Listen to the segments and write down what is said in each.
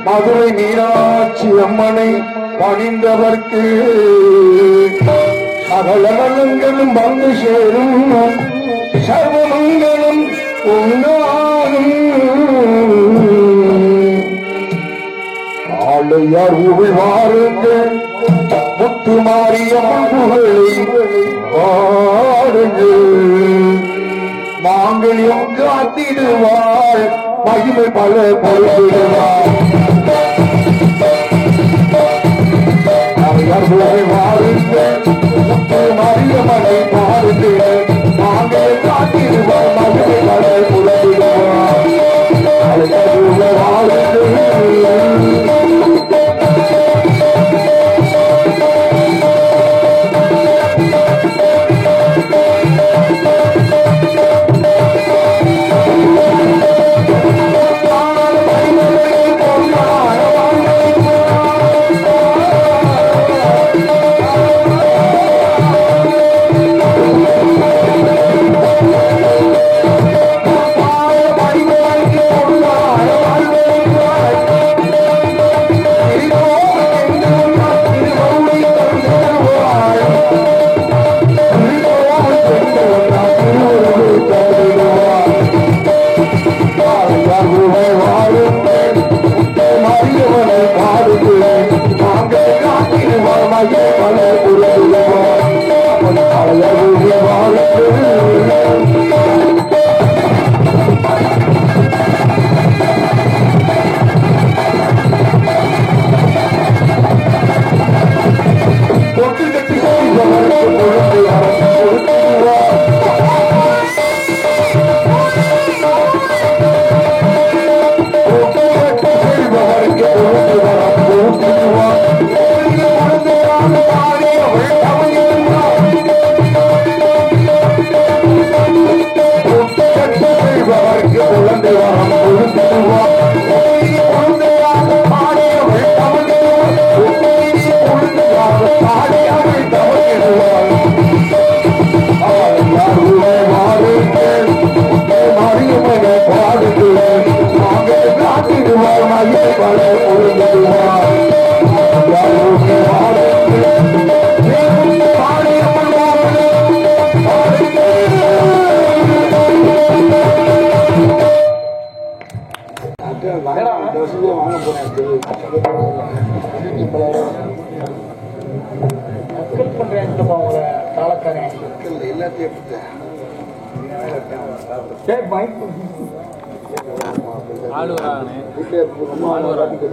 மதுரை மீனாட்சி அம்மனை பணிந்தவர்க்கு சகல நலங்களும் வந்து சேரும், சர்வமங்களும் உண்டாகும். காளையார் ஊழ் வாருங்கள், முத்து மாரியம்மன் புகழை பாடுங்கள். மாங்கல்யம் காத்திடுவாள், மகிமை பல பருவாள். வாருங்கள், முத்து மாரியம்மனை பாடுங்கள். மாங்கல்யம் காத்திடுவாள், மகிமை பல புலவிடுவாள்.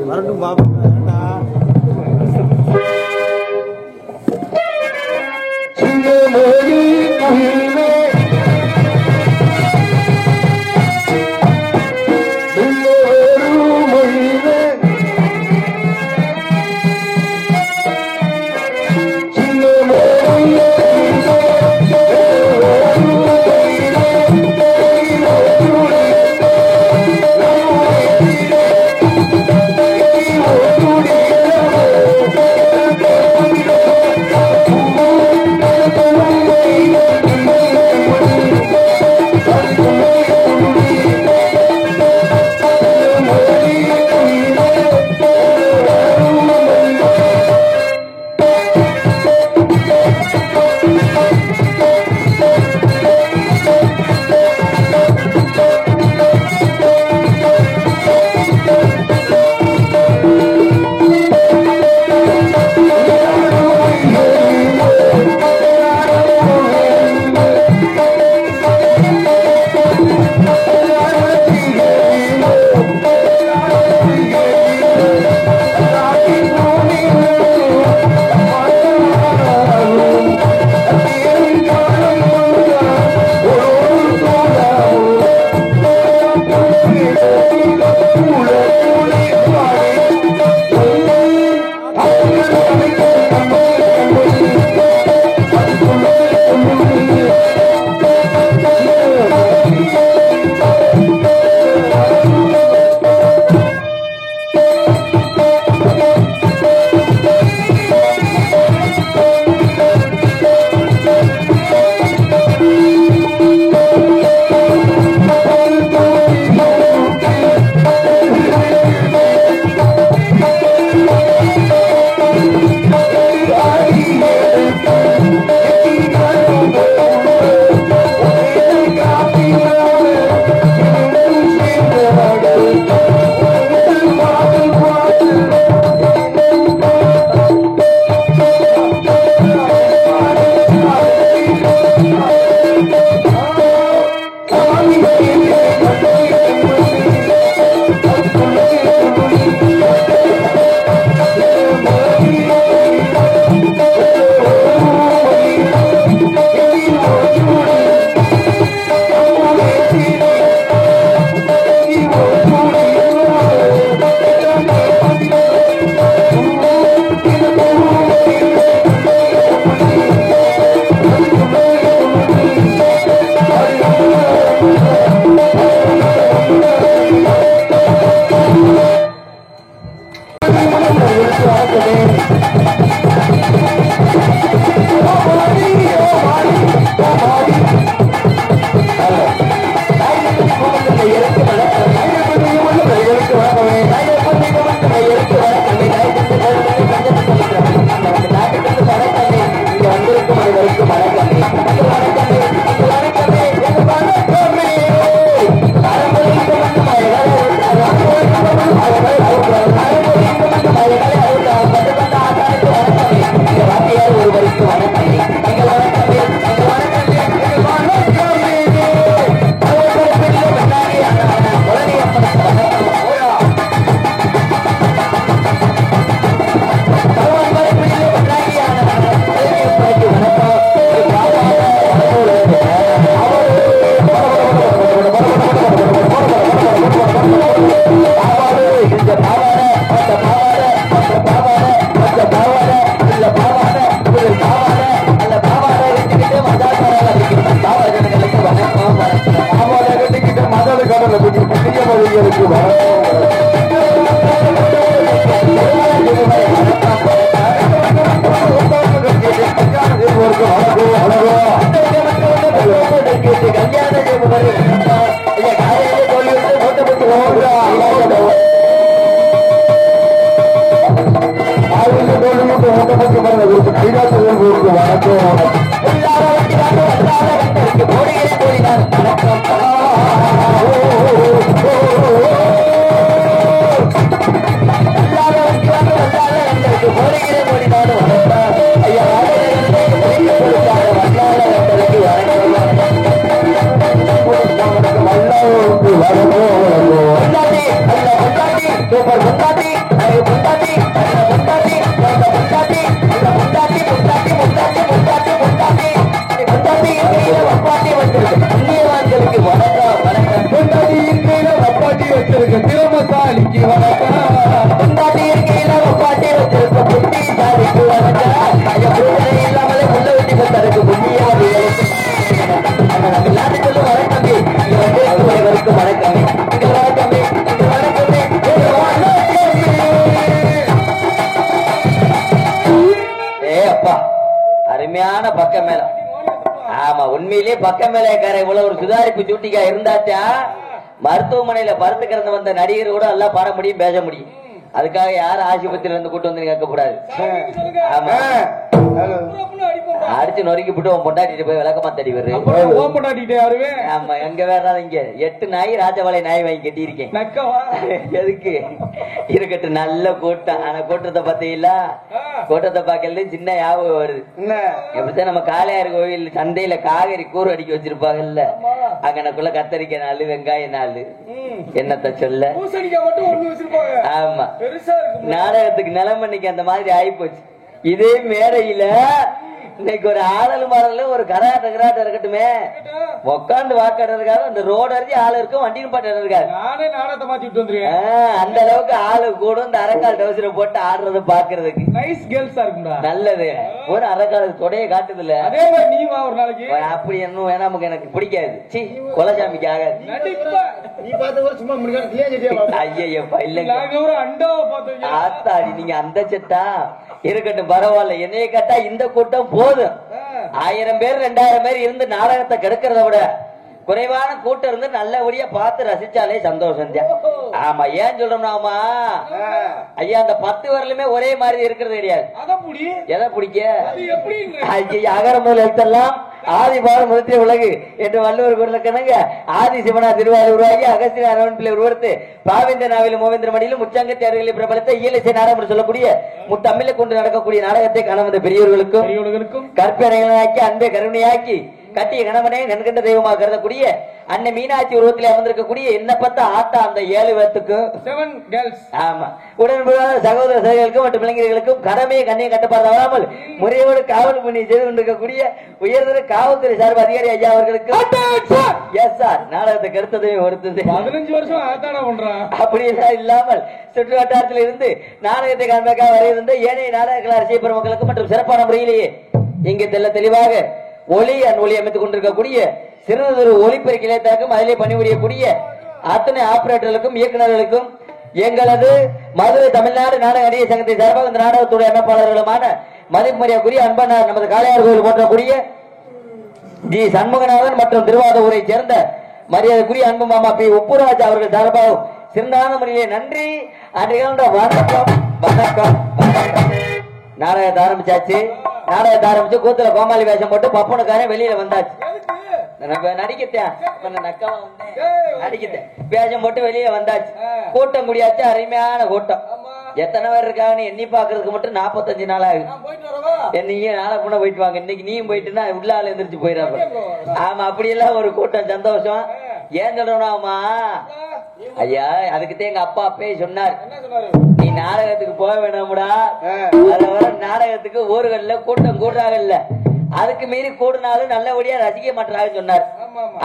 வரட்டும் பாபு வணக்கம் சூப்பர் முந்தாட்டி முந்தாட்டி முந்தாட்டி முந்தாட்டி முந்தாட்டி முந்தாட்டி முந்தாட்டி முந்தாட்டி முந்தாட்டி முந்தாட்டி இருக்கையில வப்பாட்டி வச்சிருக்கு புண்ணியவான்களுக்கு வணக்கம் வணக்கம் முந்தாட்டி இருக்கையில வப்பாட்டி வச்சிருக்கு திறமசாலிக்கு வணக்கம் முந்தாட்டி இருக்கையில வப்பாட்டி வச்சிருக்கு புத்திசாலிக்கு வணக்கம் இல்லாமலே முள்ள வெட்டி கொடுத்தாருக்கு புண்ணியவான்களுக்கு எல்லாரும் சொல்லும் வணக்கம் வணக்கம் வணக்கம் அருமையான பக்க மேல. ஆமா உண்மையிலேயே பக்க மேலக்கார இவ்வளவு ஒரு சுதாரிப்பு சூட்டிக்கா இருந்தாச்சா மருத்துவமனையில பருத்து கிடந்து வந்த நடிகர் கூட எல்லாம் பாட முடியும் பேச முடியும். அதுக்காக யாரும் ஆஸ்பத்திரியில இருந்து கூட்டு வந்து கேட்க கூடாது. ஆமா அடிச்சு நொறுக்கி போட்டு உன் பொண்டாட்டிட்டு போய் விளக்கமா தடி வருது. ஆமா எங்க வேற இங்க 8 நாய் ராஜபாளைய நாய் வாங்கி கட்டி இருக்கேன். எதுக்கு இருக்கட்டும் நல்ல கூட்டம். ஆனா கூட்டத்தை பார்த்தீங்களா கூட்டத்தை பார்க்கல சின்ன ஞாபகம் வருது. எப்படித்தான் நம்ம காளையார் கோவில் சந்தையில காய்கறி கூறு அடிக்க வச்சிருப்பாங்கல்ல அங்கனக்குள்ள கத்தரிக்காய் நாள் வெங்காய நாள் என்னத்த சொல்ல. ஆமா நாடகத்துக்கு நிலமன்னைக்கு அந்த மாதிரி ஆயிப்போச்சு. இதே மேடையில இன்னைக்கு ஒரு ஆடல் மாடல ஒரு கராட்டம் இருக்கட்டுமே உட்காந்து வாக்காடுறதுக்காக அந்த ரோடு அரிஞ்சு ஆளு இருக்கும் வண்டியும் பாட்டு இருக்காது. அந்த அளவுக்கு ஆளு கூட இந்த அரைக்கால் டவுசரை போட்டு ஆடுறத பாக்குறதுக்கு நல்லது. ஒரு அரைக்கால் தொடைய காட்டுது இல்ல அதே மாதிரி நீ ஒரு நாளைக்கு அப்படி என்ன வேணா நமக்கு எனக்கு பிடிக்காது. சி கொலசாமிக்கு ஆகாது. ஐயப்பா இல்லங்க ஆத்தாடி நீங்க அந்த செட்டா இருக்கட்டும் பரவாயில்ல. என்னைய கேட்டா இந்த கூட்டம் போதும். 1000 பேர் 2000 பேர் இருந்து நாடகத்தை கெடுக்கிறத விட குறைவான கூட்டம் இருந்து நல்லபடியா பார்த்து ரசிச்சாலே சந்தோஷம் தான். ஆமா ஏன் சொல்றோம்னாமா ஐயா அந்த 10 வரலுமே ஒரே மாதிரி இருக்கிறது கிடையாது. எதை பிடிக்க அகர முதல் எழுத்தெல்லாம் ஆதி பாரம் முதற்ற உலகு என்று வள்ளுவர் குரலுக்கு ஆதி சிவனா திருவாரூர் உருவாகி அகஸ்திய அரவணைப்பில் உருவத்து பாவேந்திர நாவிலும் மோவேந்திர மடியிலும் முச்சங்கத்தை அருகில் பிரபலத்தை ஈழசை நாடகம் என்று சொல்லக்கூடிய முத்தமிழை கொண்டு நடக்கக்கூடிய நாடகத்தை காண வந்த பெரியவர்களுக்கும் கற்பனையாக்கி அன்பை கருணையாக்கி கட்டிய கணவனே நன்கண்ட தெய்வமாக கருதக்கூடிய அன்னை மீனாட்சி உருவத்தில் அமர்ந்திருக்கக்கூடிய என்ன பார்த்தா ஆத்தா அந்த 7 பேத்துக்கும் ஆமா உடன்படாத சகோதர சகோதரிகளுக்கும் மற்றும் இளைஞர்களுக்கும் கடமையை கண்ணியை கட்டப்பாடு தவறாமல் முறையோடு காவல் பணி செய்து கொண்டிருக்கக்கூடிய உயர்தர காவல்துறை சார்பு அதிகாரி ஐயா அவர்களுக்கு நாடகத்தை கருத்ததை ஒருத்தது 15 வருஷம் அப்படி எல்லாம் இல்லாமல் சுற்று வட்டாரத்தில் இருந்து நாடகத்தை காண்பதற்காக வரையிருந்த ஏனைய நாடக அரசியல் பெருமக்களுக்கும் மற்றும் சிறப்பான முறையிலேயே இங்கே தெளிவாக ஒளி அமைத்துக் கொண்டிருக்கக்கூடிய சிறந்தொரு ஒளிப்பெருக்கி நிலையத்திற்கும் அதிலே பணிபுரியக்கூடிய அத்தனை ஆபரேட்டர்களுக்கும் இயக்குநர்களுக்கும் எங்களது மதுரை தமிழ்நாடு நாடக நடிகர் சங்கத்தை சார்பாக இந்த நாடகத்துடைய அமைப்பாளர்களுமான மதிப்புமரியாதைக்குரிய அன்பானார் நமது காளையார் கோவில் போற்றக்கூடிய ஜி சண்முகநாதன் மற்றும் திருவாரூரை சேர்ந்த மரியாதைக்குரிய அன்பு மாமா பி உப்புராஜ் அவர்கள் சார்பாக சிறந்தான முறையிலே நன்றி அன்றைய வணக்கம் வணக்கம் வணக்கம். நாடகத்தை ஆரம்பிச்சாச்சு. நாடகத்தை ஆரம்பிச்சு கூத்துல கோமாளி வேஷம் போட்டு பப்பனுக்காரன் வெளியில வந்தாச்சு. நடிக்கத்தேன் வேஷம் போட்டு வெளியே வந்தாச்சு. கூட்டம் முடியாச்சு. அருமையான கூட்டம். எத்தனை பேர் இருக்காங்கன்னு எண்ணி பாக்குறதுக்கு மட்டும் 45 நாள் ஆகுது. நீங்க நாளை கூட போயிட்டு வாங்க. இன்னைக்கு நீயும் போயிட்டுன்னா உள்ள ஆள் எந்திரிச்சு போயிடாம. ஆமா அப்படி எல்லாம் ஒரு கூட்டம் சந்தோஷம். ஏன் சொல்றோம்னாமா ஐயா அதுக்குதான் எங்க அப்பா அப்பே சொன்னார் நீ நாடகத்துக்கு போக வேணாமுடா. நாடகத்துக்கு ஊர்கள்ல கூட்டம் கூடுறாங்கல்ல அதுக்கு மீறி கூடுனாலும் நல்லபடியா ரசிக்க மாட்டாங்கன்னு சொன்னார்.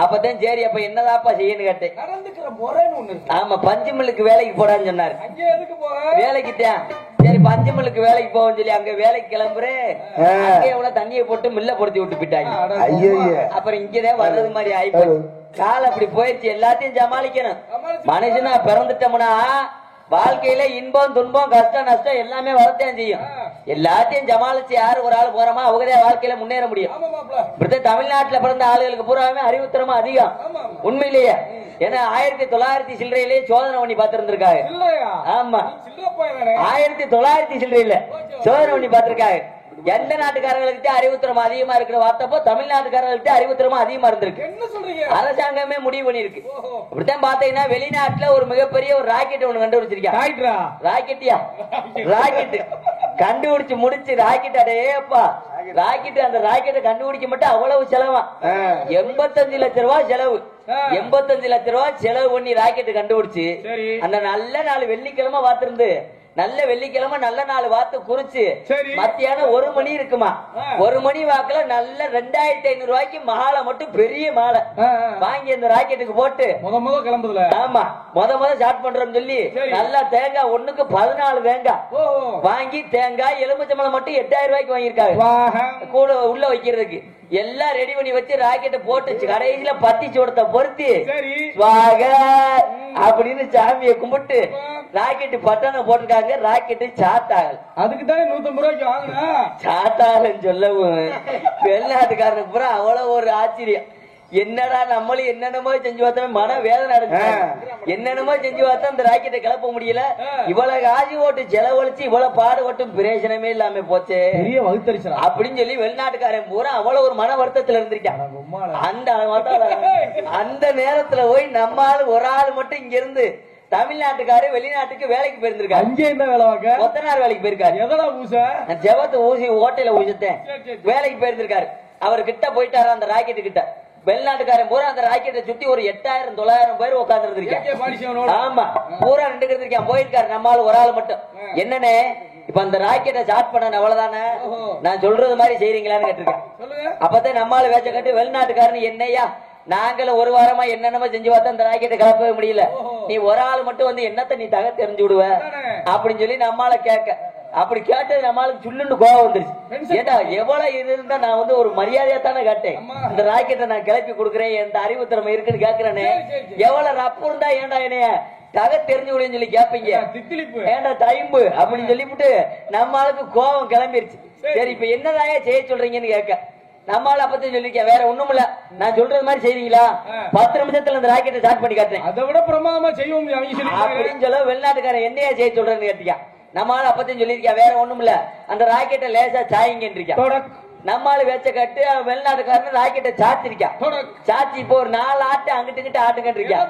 அப்பதான் சரி அப்ப என்னதாப்பா செய்யன்னு கேட்டேன். ஆமா பஞ்சுமில்லுக்கு வேலைக்கு போடான்னு சொன்னார். வேலைக்கு தான் சரி பஞ்சுமில்லுக்கு வேலைக்கு போவோம்னு சொல்லி அங்க வேலைக்கு கிளம்புறேன். எவ்வளவு தண்ணியை போட்டு மில்ல பொடுத்தி விட்டு போயிட்டாங்க. அப்புறம் இங்கதான் வர்றது மாதிரி ஆயிப்போச்சு. கால் அப்படி போயிடுச்சு. எல்லாத்தையும் சமாளிக்கணும். மனுஷனா பிறந்துட்டோம்னா வாழ்க்கையில இன்பம் துன்பம் கஷ்டம் நஷ்டம் எல்லாமே வரத்தான் செய்யும். எல்லாத்தையும் சமாளிச்சு யாரு ஒரு ஆள் போறோமா அவங்கதான் வாழ்க்கையில முன்னேற முடியும். தமிழ்நாட்டுல பிறந்த ஆளுகளுக்கு பூராமே அறிவுத்திறமா அதிகம் உண்மையிலேயே. ஏன்னா 1900 சில்லறையிலேயே சோதனை பண்ணி பார்த்திருந்திருக்காங்க. ஆமா 1900 சில்லறையில சோதனை பண்ணி பார்த்திருக்காங்க. எந்த நாட்டுக்காரர்களுக்கு அறிவுத்திறமா அதிகமா இருக்கிற வார்த்தப்போ தமிழ்நாட்டுக்காரர்களுக்கு அறிவுத்திறமா அதிகமா இருந்திருக்கு. அரசாங்கமே முடிவு பண்ணிருக்கு. இப்படித்தான் பாத்தீங்கன்னா வெளிநாட்டுல ஒரு மிகப்பெரிய ஒரு ராக்கெட் ஒண்ணு கண்டுபிடிச்சிருக்கா. ராக்கெட்டியா ராக்கெட் கண்டுபிடிச்சு முடிச்சு ராக்கெட் அடையப்பா ராக்கெட் அந்த ராக்கெட்டை கண்டுபிடிக்க மட்டும் அவ்வளவு செலவா 85 லட்சம் ரூபாய் செலவு. 85 லட்சம் ரூபாய் செலவு பண்ணி ராக்கெட் கண்டுபிடிச்சு அந்த நல்ல நாள் வெள்ளிக்கிழமை பார்த்திருந்து நல்ல வெள்ளிக்கிழமை நல்ல நாள் வாத்து குறிச்சு மத்தியானம் 1 மணி இருக்குமா 1 மணி வாக்குல நல்ல 2500 ரூபாய்க்கு மாலை மட்டும் பெரிய மாலை வாங்கி அந்த ராக்கெட்டுக்கு போட்டு முத கிளம்புதுல ஆமா முத ஸ்டார்ட் பண்றோம்னு சொல்லி நல்லா தேங்காய் ஒண்ணுக்கு 14 தேங்காய் வாங்கி தேங்காய் எலுமிச்சம்பழம் மட்டும் 8000 ரூபாய்க்கு வாங்கியிருக்காங்க கூட உள்ள வைக்கிறதுக்கு எல்லாம் ரெடி பண்ணி வச்சு ராக்கெட்டை போட்டுச்சு கடைசியில பத்தி சோடத்தை பொருத்தி வாக அப்படின்னு சாமியை கும்பிட்டு ராக்கெட் பட்டனை போட்டிருக்காங்க ராக்கெட்டு சாத்தாகல் அதுக்கு தானே 150 ரூபாய்க்கு வாங்கினா சாத்தாகலன்னு சொல்லவும் வெளிநாட்டுக்காரனுக்கு பூரா அவ்வளவு ஒரு ஆச்சரியம் என்னடா நம்மளும் என்னென்னமோ செஞ்சு பார்த்தா மன வேதனை அடைஞ்சு என்னென்னமோ செஞ்சு பார்த்தா அந்த ராக்கெட்டை கிளப்ப முடியல இவ்வளவு காசு ஓட்டு செலவழிச்சு இவ்வளவு பாடுபட்டும் பிரயோஜனமே இல்லாம போச்சு அப்படின்னு சொல்லி வெளிநாட்டுக்காரன் பூரா அவ்வளவு ஒரு மன வருத்தத்துல இருந்திருக்கான் அந்த நேரத்துல போய் நம்மால ஒரு ஆள் மட்டும் இங்க இருந்து தமிழ்நாட்டுக்காரு வெளிநாட்டுக்கு வேலைக்கு போயிருந்திருக்காரு அங்கே என்ன வேலை வாங்க கொத்தனார் வேலைக்கு போயிருக்காரு எதனா ஊச ஜெபத்து ஊசி ஓட்டையில ஊசித்தேன் வேலைக்கு போயிருந்திருக்காரு அவர் கிட்ட போயிட்டாரு அந்த ராக்கெட்டு கிட்ட வெளிநாட்டுக்காரன் பூரா அந்த ராக்கெட்டை சுத்தி ஒரு 8000-900 பேர் உட்கார்ந்து இருந்திருக்கேன் ஆமா பூரா நின்றுட்டு இருக்கான் போயிருக்காரு நம்மால ஒரு ஆள் மட்டும் என்னன்னு இப்ப அந்த ராக்கெட்டை ஸ்டார்ட் பண்ண அவ்வளவுதானே நான் சொல்றது மாதிரி செய்றீங்களான்னு கேட்டிருக்கேன் அப்பதான் நம்மால வேச்ச கட்டு வெளிநாட்டுக்காரன் என்னையா நாங்களும் ஒரு வாரமா என்னென்னமோ செஞ்சு பார்த்தா அந்த ராக்கெட்டை கிளப்பவே முடியல நீ ஒரு ஆள் மட்டும் வந்து என்னத்த நீ தக தெரிஞ்சு விடுவ அப்படின்னு சொல்லி நம்மால கேட்க அப்படி கேட்டது நம்மளுக்கு சுள்ளுன்னு கோவம் வந்துருச்சு ஏண்டா எவ்வளவு இது இருந்தா நான் வந்து ஒரு மரியாதையா தானே கேட்டேன் இந்த ராக்கெட்டை நான் கிளப்பி கொடுக்குறேன் எந்த அறிவு திறமை இருக்குன்னு கேக்குறேனே எவ்வளவு ரப்பு இருந்தா ஏண்டா என்னைய தக தெரிஞ்சு விடுன்னு சொல்லி கேப்பீங்க ஏண்டா தைம்பு அப்படின்னு சொல்லிவிட்டு நம்மளுக்கு கோவம் கிளம்பிருச்சு சரி இப்ப என்னதாயா செய்ய சொல்றீங்கன்னு கேட்க நம்மளால அப்பத்தி சொல்லிருக்கேன் வேற ஒண்ணும் இல்ல நான் சொல்றது மாதிரி செய்வீங்களா 10 நிமிஷத்துல இந்த ராக்கெட்டை ஸ்டார்ட் பண்ணி காட்டுறேன் அதை விட பிரமாதமா செய்வோம் அப்படின்னு சொல்ல வெளிநாட்டுக்காரன் என்னையா செய்ய சொல்றேன்னு கேட்டியா நம்மளால அப்பத்தையும் சொல்லிருக்கேன் வேற ஒண்ணும் இல்ல அந்த ராக்கெட்டை லேசா சாயிங்க நம்மளால வேச்ச கட்டு வெளிநாட்டுக்காரன் ராக்கெட்டை சாத்திருக்கான் சாத்தி இப்போ ஒரு 4 ஆட்டு அங்கிட்டு கிட்ட ஆட்டுக்கிட்டு இருக்கா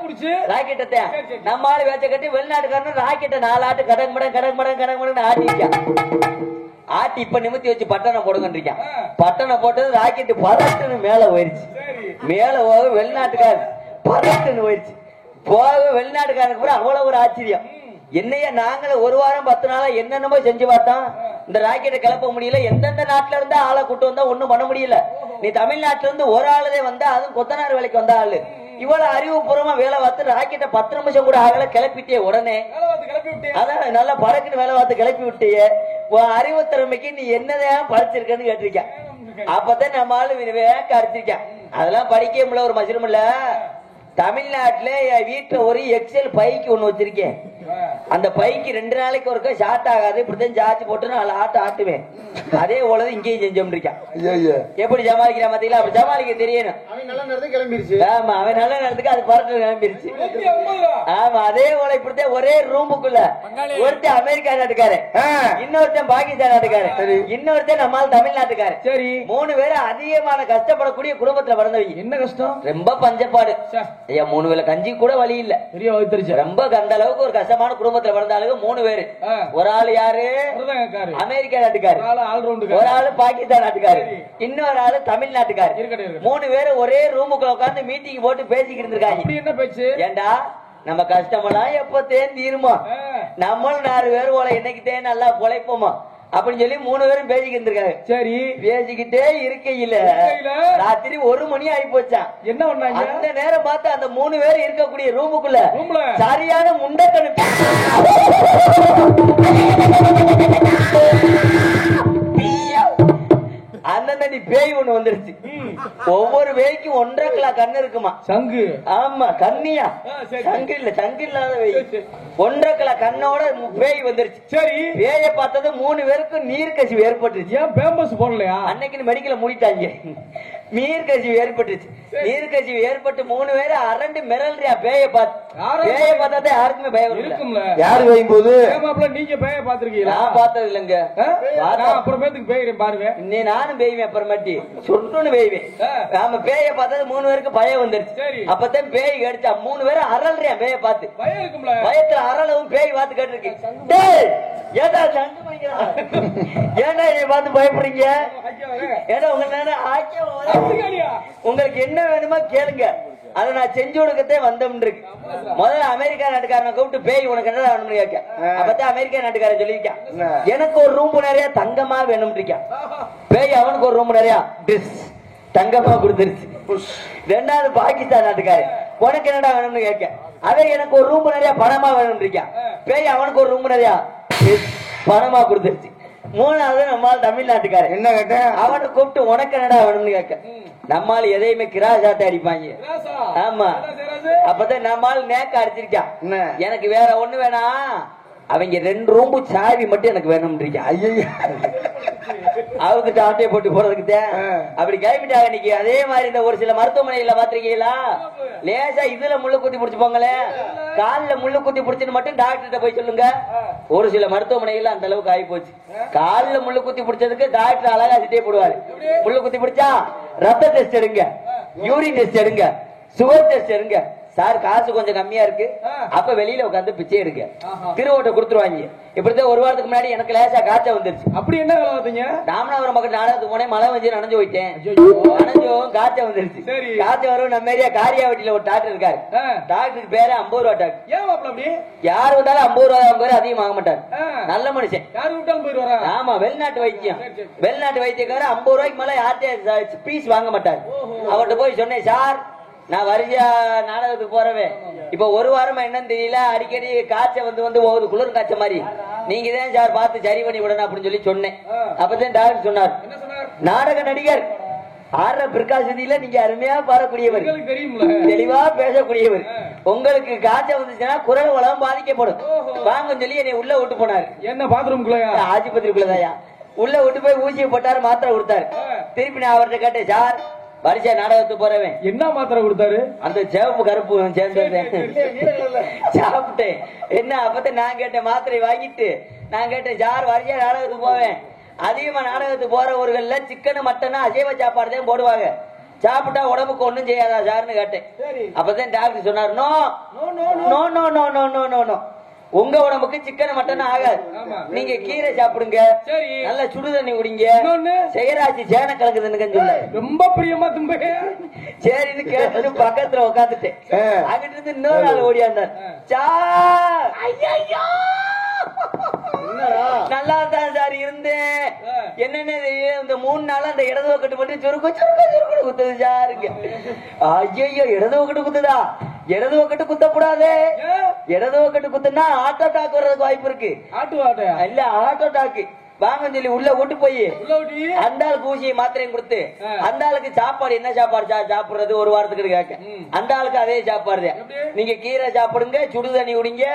ராக்கெட்டை நம்மளால வேச்ச கட்டி வெளிநாட்டுக்காரன் ராக்கெட்டை 4 ஆட்டு கடக்கு ஆட்டிருக்கான் ஆட்டி இப்ப நிமித்தி வச்சு பட்டனை போடுங்கன்றிருக்கான் பட்டனை போட்டது ராக்கெட்டு பதட்டுன்னு மேல போயிருச்சு மேல போக வெளிநாட்டுக்காரன் பதட்டுன்னு போயிருச்சு போக வெளிநாட்டுக்காரனுக்கு கூட அவ்வளவு ஒரு ஆச்சரியம் என்னையா நாங்களும் ஒரு வாரம் 10 நாளா என்னென்னமோ செஞ்சு பார்த்தோம் இந்த ராக்கெட்டை கிளப்ப முடியல எந்தெந்த நாட்டுல இருந்தா ஆளை கூட்டு வந்தா ஒண்ணும் பண்ண முடியல நீ தமிழ்நாட்டுல இருந்து ஒரு ஆளுதே வந்தா அதுவும் கொத்தனார் வேலைக்கு வந்த ஆளு இவ்வளவு அறிவுபூர்வமா வேலை பார்த்து ராக்கெட்டை 10 நிமிஷம் கூட ஆகல கிளப்பிட்டே உடனே அதான் நல்லா பறக்குன்னு வேலை பார்த்து கிளப்பி விட்டியே அறிவு திறமைக்கு நீ என்னதான் படிச்சிருக்கன்னு கேட்டிருக்கேன் அப்பதான் நம்ம ஆளு வேக்க அடிச்சிருக்கேன் அதெல்லாம் படிக்க முடியல ஒரு மசிரம் இல்ல தமிழ்நாட்டுல என் வீட்டுல ஒரு எக்ஸல் பைக்கு ஒண்ணு வச்சிருக்கேன் அந்த பைக்கு 2 நாளைக்கு ஒருக்கா ஷார்ட் ஆகாது இப்படிதான் சார்ஜ் போட்டு நான் ஆட்டுவேன் அதே போலதான் இங்கேயும் செஞ்சோம் இருக்கான் எப்படி சமாளிக்கிற பாத்தீங்களா அப்படி சமாளிக்க தெரியணும் ஆமா அவன் நல்ல நேரத்துக்கு அது பறக்க கிளம்பிருச்சு ஆமா அதே போல இப்படித்தான் ஒரே ரூமுக்குள்ள ஒருத்தன் அமெரிக்கா நாட்டுக்காரு இன்னொருத்தன் பாகிஸ்தான் நாட்டுக்காரு இன்னொருத்தன் நம்மால் தமிழ்நாட்டுக்காரு சரி 3 பேரும் அதிகமான கஷ்டப்படக்கூடிய குடும்பத்துல பிறந்தவங்க என்ன கஷ்டம் ரொம்ப பஞ்சப்பாடு ஐயா 3 வேளை கஞ்சி கூட வழி இல்ல ரொம்ப அந்த அளவுக்கு ஒரு கஷ்டமான குடும்பத்துல பிறந்தாலும் 3 பேரு ஒரு ஆளு யாரு அமெரிக்கா நாட்டுக்காரு ஒரு ஆளு பாகிஸ்தான் நாட்டுக்காரு இன்னொரு ஆளு தமிழ்நாட்டுக்காரு 3 பேரு ஒரே ரூமுக்குள்ள உட்கார்ந்து மீட்டிங் போட்டு பேசிக்கிட்டு இருக்காங்க என்ன பேச்சு ஏண்டா நம்ம கஷ்டமெல்லாம் எப்பத்தேன் தீருமா நம்மளும் 4 பேரு போல என்னைக்குதே நல்லா பொழைப்போமா அப்படின்னு சொல்லி 3 பேரும் பேசிக்கிட்டு இருக்காங்க சரி பேசிக்கிட்டே இருக்கையில ராத்திரி 1 மணி ஆகி போச்சான் என்ன பண்ணாங்க அந்த நேரம் பார்த்து அந்த 3 பேர் இருக்கக்கூடிய ரூமுக்குள்ள சரியான முண்டக்கணு அண்ணன் நீ பேய் ஒண்ணு வந்துருச்சு ஒவ்வொரு பேய்க்கும் 1.5 கிலோ கண்ணு இருக்குமா சங்கு ஆமா கண்ணியா சங்கு இல்ல சங்கு இல்லாத பேய் 1.5 கிலோ கண்ணோட பேய் வந்துருச்சு சரி பேய பார்த்தது 3 பேருக்கும் நீர் கசிவு ஏற்பட்டுருச்சு ஏன் பேம்பஸ் போடலையா அன்னைக்கு மெடிக்கல மூடிட்டாங்க நீர் கசிவு ஏற்பட்டுருச்சு நீர் கசிவு ஏற்பட்டு 3 பேரும் அரண்டு மிரல்றியா பேய பார்த்தா யாருக்குமே பயம் இருக்கும்ல யாரு வையும் போது நீங்க பேய பாத்துருக்கீங்களா நான் பார்த்தது இல்லைங்க அப்புறமேட்டுக்கு பேய் பாருங்க நீ நானும் பேய்வேன் அப்புறமேட்டி சொன்னு பேய்வேன் நாம பேய பார்த்தது 3 பேருக்கு பயம் வந்துருச்சு அப்பதான் பேய் கடிச்சா 3 பேரும் அரல்றியா பேய பார்த்து பயத்துல அரளவும் பேய் பார்த்து கேட்டிருக்கு ஏடா சண்டை பண்ணிக்கிறான் ஏன்னா இதை பார்த்து பயப்படுறீங்க ஏன்னா உங்க நேரம் உங்களுக்கு என்ன வேணுமா கேளுங்க அதை நான் செஞ்சு கொடுக்கத்தே வந்தோம் இருக்கு. முதல்ல அமெரிக்கா நாட்டுக்காரனை கூப்பிட்டு பேய் உனக்கு என்ன வேணும்னு கேட்க. அப்பதான் அமெரிக்கா நாட்டுக்காரன் சொல்லியிருக்கான், எனக்கு ஒரு ரூம் நிறைய தங்கமா வேணும் இருக்கான். பேய் அவனுக்கு ஒரு ரூம் நிறைய ட்ரெஸ் தங்கமா கொடுத்துருச்சு. ரெண்டாவது பாகிஸ்தான் நாட்டுக்காரன், உனக்கு என்னடா வேணும்னு கேட்க. அதே எனக்கு ஒரு ரூம் நிறைய பணமா வேணும் இருக்கான். பேய் அவனுக்கு ஒரு ரூம் நிறைய பணமா கொடுத்துருச்சு. மூணாவது நம்மால் தமிழ்நாட்டுக்காரன் என்ன கேட்ட, அவனை கூப்பிட்டு உனக்கு என்னடா வேணும்னு கேட்க. நம்மால் எதையுமே கிராசாத்த அடிப்பாங்க. ஆமா, அப்பதான் நம்மால் நேக்க அடிச்சிருக்கான். எனக்கு வேற ஒண்ணு வேணாம், அவங்க 2 ரூம்பு சாவி மட்டும் எனக்கு வேணும் இருக்கேன். ஐயா அவங்கிட்ட ஆட்டையை போட்டு போறதுக்கு அப்படி கிளம்பிட்டாங்க இன்னைக்கு. அதே மாதிரி இந்த ஒரு சில மருத்துவமனையில பாத்திருக்கீங்களா, லேசா இதுல முள்ளு குத்தி புடிச்சு போங்களே, காலில் முள்ளு குத்தி புடிச்சுன்னு மட்டும் டாக்டர்கிட்ட போய் சொல்லுங்க. ஒரு சில மருத்துவமனையில அந்த அளவுக்கு ஆகி போச்சு. காலில் முள்ளு குத்தி பிடிச்சதுக்கு டாக்டர் அழகா சிட்டே போடுவாரு. முள்ளு குத்தி பிடிச்சா ரத்த டெஸ்ட் எடுங்க, யூரின் டெஸ்ட் எடுங்க, சுகர் டெஸ்ட் எடுங்க. சார் காசு கொஞ்சம் கம்மியா இருக்கு, அப்ப வெளியில உட்காந்து பிச்சை எடுங்க, திருவோட்டை கொடுத்துருவாங்க. இப்படிதான் ஒரு வாரத்துக்கு முன்னாடி எனக்கு லேசா காய்ச்சல் வந்துருச்சு. அப்படி என்ன கலவத்தீங்க? ராமநாதபுரம் பக்கம் நாடகத்துக்கு போனேன், மழை வந்து நனைஞ்சு போயிட்டேன். நனைஞ்சும் காய்ச்சல் வந்துருச்சு. காய்ச்சல் வரும். நம்ம ஏரியா காரியாவட்டியில ஒரு டாக்டர் இருக்காரு. டாக்டருக்கு பேரு 50 ரூபா டாக்டர். யாரு விட்டாலும் 50 ரூபா வாங்குவாரு, அதிகம் வாங்க மாட்டாரு. நல்ல மனுஷன். யாரு விட்டாலும் போயிடுவாரா? ஆமா, வெளிநாட்டு வைத்தியம். வெளிநாட்டு வைத்தியக்காரர் 50 ரூபாய்க்கு மேல யார்கிட்ட பீஸ் வாங்க மாட்டாரு. அவர்கிட்ட போய் சொன்னேன், சார் நான் வருஷா நாடகத்துக்கு போறவே, இப்ப ஒரு வாரமா என்னன்னு தெரியல, அடிக்கடி காய்ச்சல் வந்து போகுது, குளிர் காய்ச்சல் மாதிரி, நீங்க தான் சார் பார்த்து சரி பண்ணி விடணும் அப்படின்னு சொல்லி சொன்னேன். அப்பதான் டாக்டர் சொன்னார், நாடக நடிகர் ஆற பிரகாசதியில நீங்க அருமையா பாடக்கூடியவர், தெளிவா பேசக்கூடியவர், உங்களுக்கு காய்ச்சல் வந்துச்சுன்னா குரல் வளம் பாதிக்கப்படும், வாங்க சொல்லி என்னை உள்ள விட்டு போனாரு. என்ன பாத்ரூம்குள்ளயா? ஆஸ்பத்திரிக்குள்ளதாயா. உள்ள விட்டு போய் ஊசியை போட்டாரு, மாத்திரை கொடுத்தாரு. திருப்பி நான் அவர்கிட்ட கேட்டேன், சார் வருஷா நாடகத்துக்கு போறவன் என்ன மாத்திரை கொடுத்தாரு? அந்த சிவப்பு கருப்பு சேர்ந்தது சாப்பிட்டேன். என்ன அப்பதான் நான் கேட்டேன், மாத்திரை வாங்கிட்டு நான் கேட்டேன், சார் வருஷா நாடகத்துக்கு போவேன், அதிகமா நாடகத்துக்கு போறவர்கள்ல சிக்கன் மட்டனா அசைவ சாப்பாடு தான் போடுவாங்க, சாப்பிட்டா உடம்புக்கு ஒண்ணும் செய்யாதா சார்னு கேட்டேன். அப்பதான் டாக்டர் சொன்னார், no no no no no no no no no, உங்க உடம்புக்கு சிக்கன் மட்டன் ஆகாது, நீங்க கீரை சாப்பிடுங்க, நல்ல சுடு தண்ணி குடிங்க, செயராட்சி சேன கலக்குதுன்னு சொல்ல ரொம்ப பிரியமா தும்ப. சரின்னு கேட்டு பக்கத்துல உட்காந்துட்டேன். அங்கிட்டு இருந்து இன்னொரு ஆள் ஓடியாந்தார், நல்லா தான் சார் இருந்தேன், என்னன்னு இந்த 3 நாள் அந்த இடது பக்கத்து மட்டும் சுருக்கு சுருக்கு சுருக்கு குத்துது சாருங்க. ஐயோ, இடது பக்கத்து குத்துதா? இடது பக்கத்து குத்தக்கூடாது, இடது பக்கத்து குத்துனா ஆட்டோ டாக் வர்றதுக்கு வாய்ப்பு இருக்கு. இல்ல ஆட்டோ டாக்கு வாங்க சொல்லி உள்ள விட்டு போய் அந்த ஆளுக்கு ஊசியை மாத்திரையும் கொடுத்து, அந்த ஆளுக்கு சாப்பாடு என்ன சாப்பாடு சாப்பிடுறது ஒரு வாரத்துக்கு கேட்க, அந்த ஆளுக்கு அதே சாப்பாடு, நீங்க கீரை சாப்பிடுங்க, சுடு தண்ணி குடிங்க,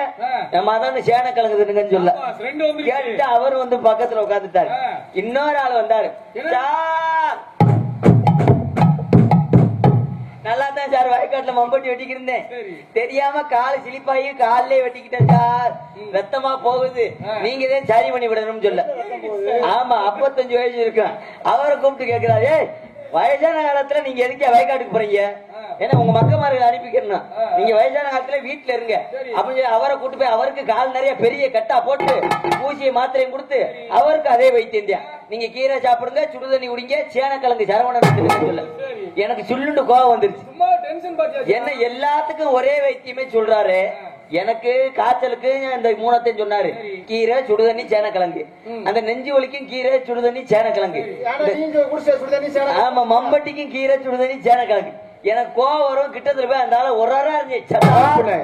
நம்ம அதான் சேன கலங்குதுன்னு சொல்ல கேட்டு அவரு வந்து பக்கத்துல உட்காந்துட்டாரு. இன்னொரு ஆள் வந்தாரு, நல்லா தான் சார் வயக்காட்டுல மம்பட்டி வெட்டிக்கிருந்தேன், தெரியாம காலு சிலிப்பாயி காலிலே வெட்டிக்கிட்டேன் சார், ரத்தமா போகுது, நீங்க தான் சரி பண்ணி விடணும்னு சொல்ல. ஆமா, 55 வயசு இருக்கும். அவரை கூப்பிட்டு கேட்கிறாரு, வயசான காலத்துல நீங்க எதுக்கே வயக்காட்டுக்கு போறீங்க? ஏன்னா உங்க மக்கமார்கள் அனுப்பிக்கணும், நீங்க வயசான காலத்துல வீட்டுல இருங்க அப்படின்னு சொல்லி அவரை கூட்டு போய் அவருக்கு கால் நிறைய பெரிய கட்டா போட்டு ஊசியை மாத்திரையும் கொடுத்து அவருக்கு அதே வைத்தியம் தான், நீங்க கீரை சாப்பிடுங்க, சுடுதண்ணி குடிங்க, சேனக்கிழங்கு சரவணன் சொல்ல. எனக்கு சொல்லுண்டு கோவம் வந்துருச்சு. என்ன எல்லாத்துக்கும் ஒரே வைத்தியமே சொல்றாரு, எனக்கு காய்ச்சலுக்கு அந்த 3 சொன்னாரு, கீரை சுடுதண்ணி சேனக்கிழங்கு, அந்த நெஞ்சு வலிக்கும் கீரை சுடுதண்ணி சேனக்கிழங்கு, ஆமா மம்பட்டிக்கும் கீரை சுடுதண்ணி சேனக்கிழங்கு. எனக்கு கோவம் வரும், கிட்டத்துல போய் அந்த ஆள ஒரு இருந்துச்சு,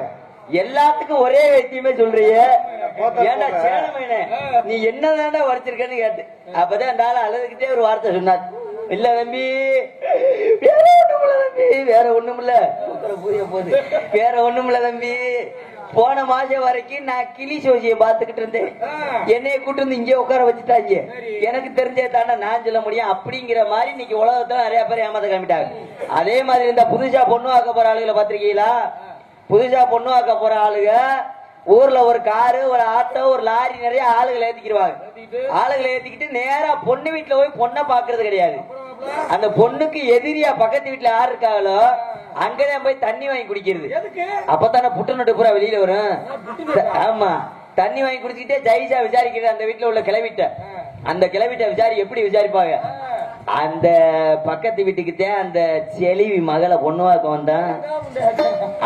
எல்லாத்துக்கும் ஒரே வைத்தியமே சொல்றிய, ஏண்டா சேனமேனே நீ என்னதான்டா வரைச்சிருக்கன்னு கேட்டு. அப்பதான் அந்த ஆள அழுதுகிட்டே ஒரு வார்த்தை சொன்னார், இல்ல தம்பி வேற ஒண்ணுமில்ல தம்பி, வேற ஒண்ணுமில்ல புரிய போகுது, வேற ஒண்ணுமில்ல தம்பி, போன மாசம் வரைக்கும் நான் கிளி சோசியை பாத்துக்கிட்டு இருந்தேன், என்னைய கூட்டு வந்து இங்கே உட்கார வச்சுட்டாங்க, எனக்கு தெரிஞ்சே தானே நான் சொல்ல முடியும் அப்படிங்கிற மாதிரி இன்னைக்கு உலகத்துல நிறைய பேர் ஏமாத்த கிளம்பிட்டாங்க. அதே மாதிரி இந்த புதுசா பொண்ணு வாக்க போற ஆளுகளை பாத்திருக்கீங்களா? புதுசா பொண்ணு வாக்க போற ஆளுங்க ஊர்ல ஒரு காரு, ஒரு ஆட்டோ, ஒரு லாரி நிறைய ஆளுகளை ஏத்திக்கிடுவாங்க. ஆளுகளை ஏத்திக்கிட்டு நேரா பொண்ணு வீட்டுல போய் பொண்ணை பாக்குறது கிடையாது, அந்த பொண்ணுக்கு எதிரியா பக்கத்து வீட்டுல யாரு இருக்காங்களோ அங்கதான் போய் தண்ணி வாங்கி குடிக்கிறது. அப்பதானே புட்டுநட்டு பூரா வெளியில வரும். ஆமா, தண்ணி வாங்கி குடிச்சுக்கிட்டே ஜெயிச்சா விசாரிக்கிறது அந்த வீட்டுல உள்ள கிளவிட்ட. அந்த கிளவிட்ட விசாரி எப்படி விசாரிப்பாங்க, அந்த பக்கத்து வீட்டுக்குத்தான் அந்த செலிவி மகளை பொண்ணுவாக்க வந்தான்.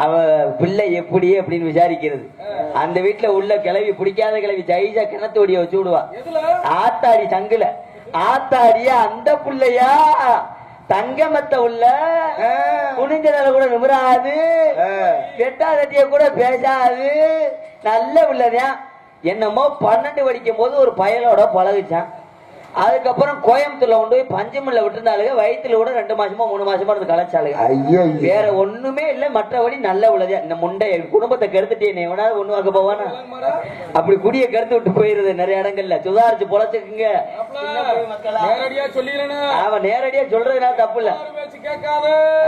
அவ பிள்ளை எப்படி அப்படின்னு விசாரிக்கிறது. அந்த வீட்டுல உள்ள கிளவி பிடிக்காத கிளவி ஜெயிஜா கிணத்தோடிய வச்சு விடுவா. ஆத்தாடி தங்குல ஆத்தாடிய அந்த புள்ளையா தங்கமத்த உள்ள குனிஞ்சதால கூட நிமிராது, வெட்டாதட்டிய கூட பேசாது, நல்ல உள்ளதான். என்னமோ 12 படிக்கும் போது ஒரு பயலோட பழகுச்சான். அதுக்கப்புறம் கோயம்புத்தூர்ல கொண்டு போய் பஞ்சமில்ல விட்டுருந்தாளுங்க. வயிற்றுல கூட 2 மாசமா 3 மாசமா இருந்து கலைச்சாளுங்க. வேற ஒண்ணுமே இல்ல, மற்றபடி நல்ல உள்ளதே. இந்த முண்டை குடும்பத்தை கெடுத்துட்டே எவனாவது ஒண்ணு வாங்க போவானா? அப்படி குடிய கெடுத்து விட்டு போயிருது நிறைய இடங்கள்ல. சுதாரிச்சு பொழைச்சுக்குங்க. அவன் நேரடியா சொல்றதுனால தப்பு இல்ல.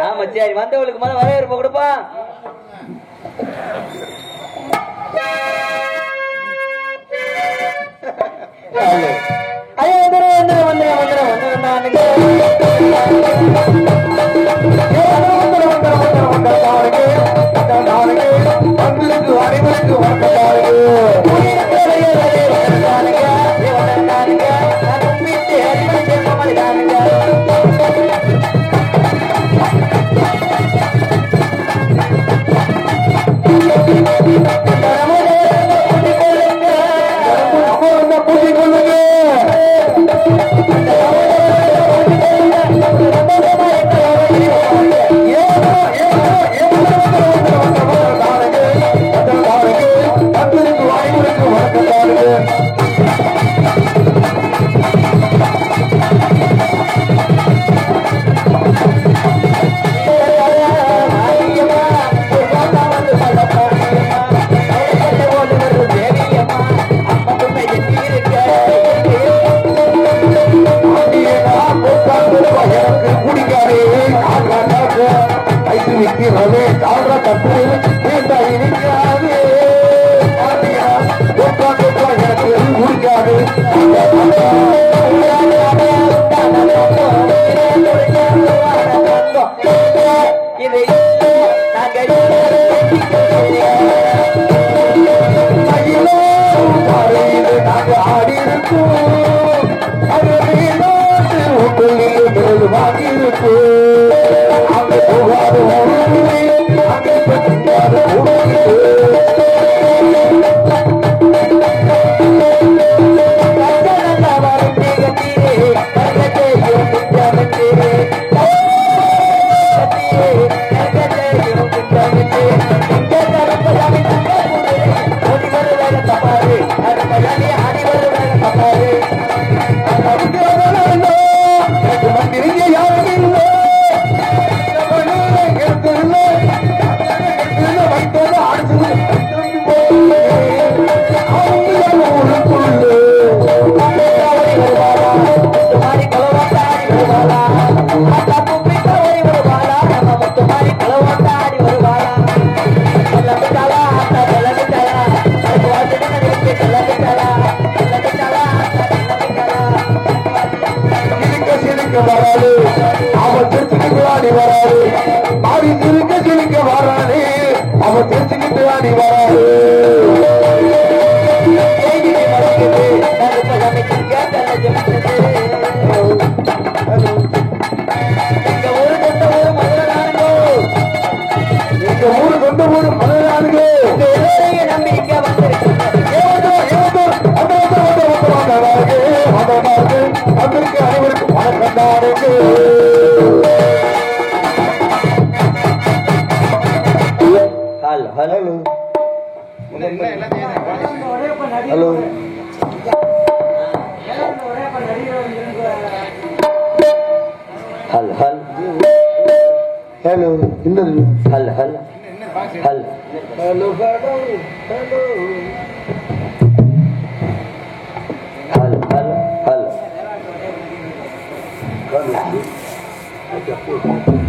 ஆமா சரி, வந்தவளுக்கு முதல்ல வரவேற்பு கொடுப்பா.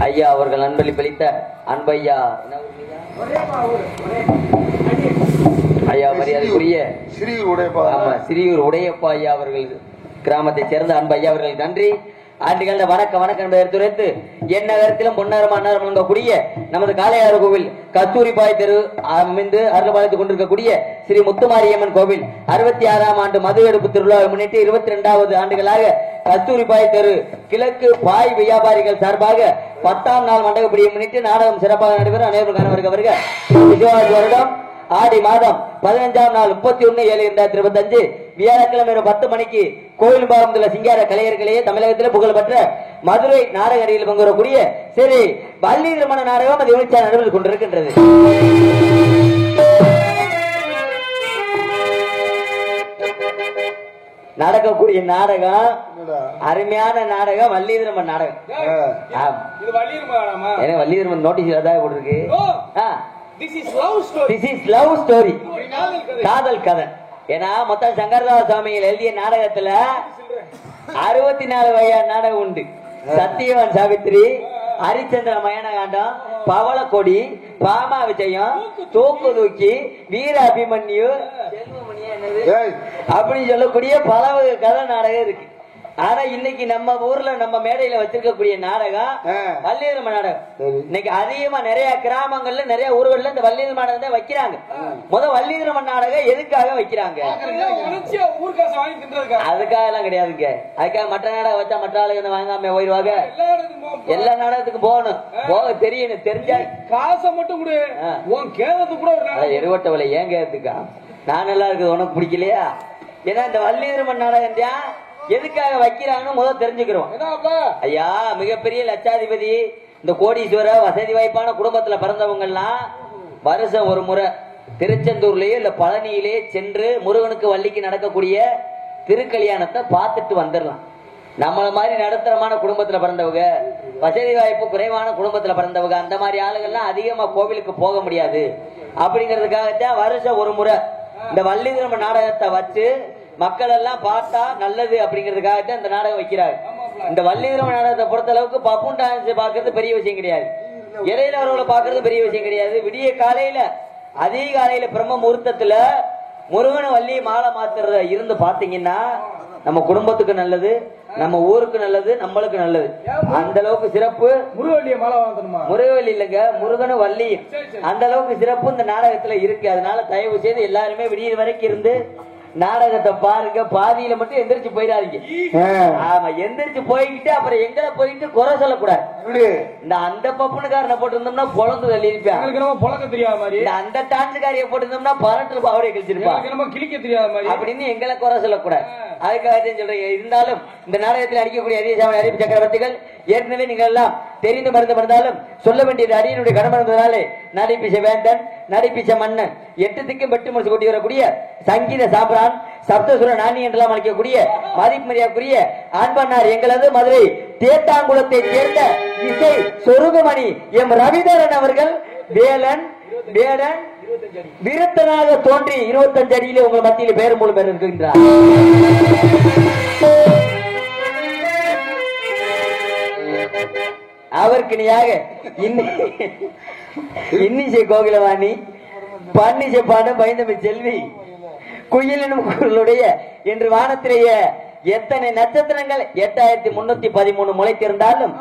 ஐயா அவர்கள் அன்பளிப்பளித்த அன்பையா ஐயா மரியாதைக்குரிய சிறியூர் உடையப்பா ஐயா அவர்கள் கிராமத்தை சேர்ந்த அன்பையா அவர்களுக்கு நன்றி. ஆண்டுகள வணக்கம் வணக்கம் என்பதை எடுத்துரைத்து என்ன நேரத்திலும் பொன்னரமாக கூடிய நமது காளையார் கோவில் கஸ்தூரிபாய் தெரு அமைந்து அருள்பாலித்துக் கொண்டிருக்கக்கூடிய ஸ்ரீ முத்துமாரியம்மன் கோவில் 66ஆம் ஆண்டு மது எடுப்பு திருவிழாவை முன்னிட்டு 22வது ஆண்டுகளாக கஸ்தூரிபாய் தெரு கிழக்கு பாய் வியாபாரிகள் சார்பாக 10ஆம் நாள் மண்டபப்படியை முன்னிட்டு நாடகம் சிறப்பாக நடைபெறும். அனைவரும் காணவருக வருடம் ஆடி மாதம் 15ஆம் நாள் 31/7/2025 வியாழக்கிழமை 10 மணிக்கு கோயில் பாரம்பரிய சிங்கார கலைஞர்களே தமிழகத்தில் புகழ்பெற்ற மதுரை நாடக அடியில் பங்குறக்கூடிய சரி வள்ளி திருமண நாடகம் அது யூனிச்சார் நடைபெற்றுக் கொண்டிருக்கின்றது. நடக்கக்கூடிய நாடகம் அருமையான நாடகம் வள்ளி திருமண நாடகம். வள்ளி திருமண நோட்டீஸ் ஏதாவது போட்டிருக்கு. காதல் கதை. ஏன்னா மொத்தம் சங்கரதாஸ் சுவாமிகள் எழுதிய நாடகத்துல 64 வகையான நாடகம் உண்டு. சத்தியவன் சாவித்திரி, ஹரிச்சந்திர மயனகாண்டம், பவளக்கொடி, பாமா விஜயம், தூக்கு தூக்கி, வீர அபிமன்யு, அப்படின்னு சொல்லக்கூடிய பல வகை கதை நாடகம் இருக்கு. ஆனா இன்னைக்கு நம்ம ஊர்ல நம்ம மேடையில வச்சிருக்கக்கூடிய நாடகம் வள்ளியர்ம நாடகம். இன்னைக்கு அதிகமா நிறைய கிராமங்கள்ல நிறைய ஊர்கள்ல இந்த வள்ளியர் நாடகம் தான் வைக்கிறாங்க. முதல் வள்ளியர்ம நாடகம் எதுக்காக வைக்கிறாங்க? அதுக்காக எல்லாம் கிடையாதுங்க. அதுக்காக மற்ற நாடகம் வச்சா மற்ற ஆளுங்க வாங்காம போயிடுவாங்க. எல்லா நாடகத்துக்கும் போகணும், போக தெரியணும். தெரிஞ்சா காசை மட்டும் கூட எருவட்டவளை ஏன் கேதுக்கா நான் நல்லா இருக்குது உனக்கு பிடிக்கலையா? ஏன்னா இந்த வள்ளியர்ம நாடகம் தான் எதுக்காக வைக்கிறாங்கன்னு முதல் தெரிஞ்சுக்கிறோம். ஐயா மிகப்பெரிய லட்சாதிபதி இந்த கோடீஸ்வர வசதி வாய்ப்பான குடும்பத்துல பிறந்தவங்க எல்லாம் வருஷம் ஒரு முறை திருச்செந்தூர்லயே இல்ல பழனியிலே சென்று முருகனுக்கு வள்ளிக்கு நடக்கக்கூடிய திருக்கல்யாணத்தை பார்த்துட்டு வந்துடலாம். நம்மள மாதிரி நடுத்தரமான குடும்பத்துல பிறந்தவங்க, வசதி வாய்ப்பு குறைவான குடும்பத்துல பிறந்தவங்க, அந்த மாதிரி ஆளுகள்லாம் அதிகமா கோவிலுக்கு போக முடியாது. அப்படிங்கிறதுக்காகத்தான் வருஷம் ஒரு முறை இந்த வள்ளி திருமண நாடகத்தை வச்சு மக்கள் எல்லாம் பார்த்தா நல்லது அப்படிங்கிறதுக்காகத்தான் இந்த நாடகம் வைக்கிறாங்க. இந்த வள்ளி திருமண நாடகத்தை பொறுத்த அளவுக்கு பப்புன் டான்ஸ் பாக்குறது பெரிய விஷயம் கிடையாது, இடையில வரவங்களை பாக்குறது பெரிய விஷயம் கிடையாது. விடிய காலையில அதிகாலையில பிரம்ம முகூர்த்தத்துல முருகன் வள்ளி மாலை மாத்துறத இருந்து பாத்தீங்கன்னா நம்ம குடும்பத்துக்கு நல்லது, நம்ம ஊருக்கு நல்லது, நம்மளுக்கு நல்லது. அந்த அளவுக்கு சிறப்பு முருகவல்லிய மாலை வாங்கணுமா? முருகவல்லி இல்லைங்க, முருகனும் வள்ளி. அந்த அளவுக்கு சிறப்பு இந்த நாடகத்துல இருக்கு. அதனால தயவு செய்து எல்லாருமே விடிய வரைக்கும் இருந்து நாடகத்தை பாருங்க. பாதியில மட்டும் எந்திரிச்சு போயிடாதீங்க. ஆமா, எந்திரிச்சு போய்கிட்டு அப்புறம் எங்களை போயிட்டு குறை சொல்லக்கூடாது. இந்த அந்த பப்புனுக்காரனை போட்டு இருந்தோம்னா பொழந்து தள்ளி இருப்பேன், பொழக்க தெரியாத மாதிரி. அந்த டான்ஸுக்காரிய போட்டு இருந்தோம்னா பரட்டு பாவடைய கழிச்சிருப்பான் கிழிக்க தெரியாத மாதிரி அப்படின்னு எங்களை குறை சொல்லக்கூடாது. அதுக்காக சொல்றீங்க. இருந்தாலும் இந்த நாடகத்தில் அடிக்கக்கூடிய அரியசாமி அறிவு சக்கரவர்த்திகள் ஏற்கனவே நீங்கள் எல்லாம் தெரிந்து மருந்து மறந்தாலும் சொல்ல வேண்டியது அரியனுடைய கடமை இருந்ததாலே நடிப்பிச்ச வேந்தன், நடிப்பிச்ச மன்னன், 8 திக்கும் வெட்டு முடிச்சு கொண்டு வரக்கூடிய சங்கீத சாம்பிரான், சப்தசுர நாணி என்றெல்லாம் அழைக்கக்கூடிய மதிப்புமரியாக்குரிய ஆண்பன்னார் எங்களது மதுரை தேத்தாங்குளத்தை சேர்ந்த இசை சொருகுமணி எம் ரவிதரன் அவர்கள் வேலன் வேடன் விருத்தனாக தோன்றி 25 அடியிலே உங்கள் மத்தியில் பேர் மூலம் பேர் இருக்கின்றார். அவருக்கு நீயாக இன்னிசை கோகிலவாணி, பன்னிசை பாடம் பைந்தமி செல்வி, குயிலினும் குரலுடைய என்று வானத்திலேயே எத்தனை நட்சத்திரங்கள் 8313 முளைத்திருந்தாலும்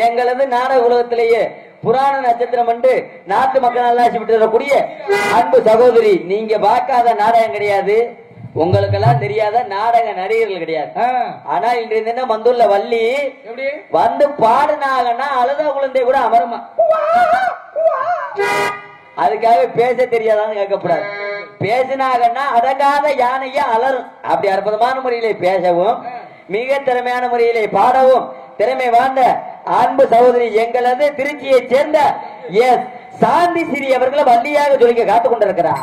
எங்களது நாடக உலகத்திலேயே புராண நட்சத்திரம் என்று நாட்டு மக்கள் நல்லாட்சி விட்டு வரக்கூடிய அன்பு சகோதரி, நீங்க பார்க்காத நாடகம் கிடையாது, உங்களுக்கெல்லாம் தெரியாத நாடக நடிகர்கள் கிடையாது. ஆனா இன்றைய தினம் வந்துள்ள வள்ளி வந்து பாடுனாங்கன்னா அழுத குழந்தை கூட அமருமா. அதுக்காக பேச தெரியாதான்னு கேட்கக்கூடாது. பேசினாங்கன்னா அடங்காத யானைய அலரும். அப்படி அற்புதமான முறையிலே பேசவும் மிக திறமையான முறையிலே பாடவும் திறமை வாழ்ந்த அன்பு சகோதரி எங்களது திருச்சியை சேர்ந்த எஸ் சாந்தி சிறி அவர்களை வள்ளியாக சொல்லிக்க காத்துக் கொண்டிருக்கிறார்.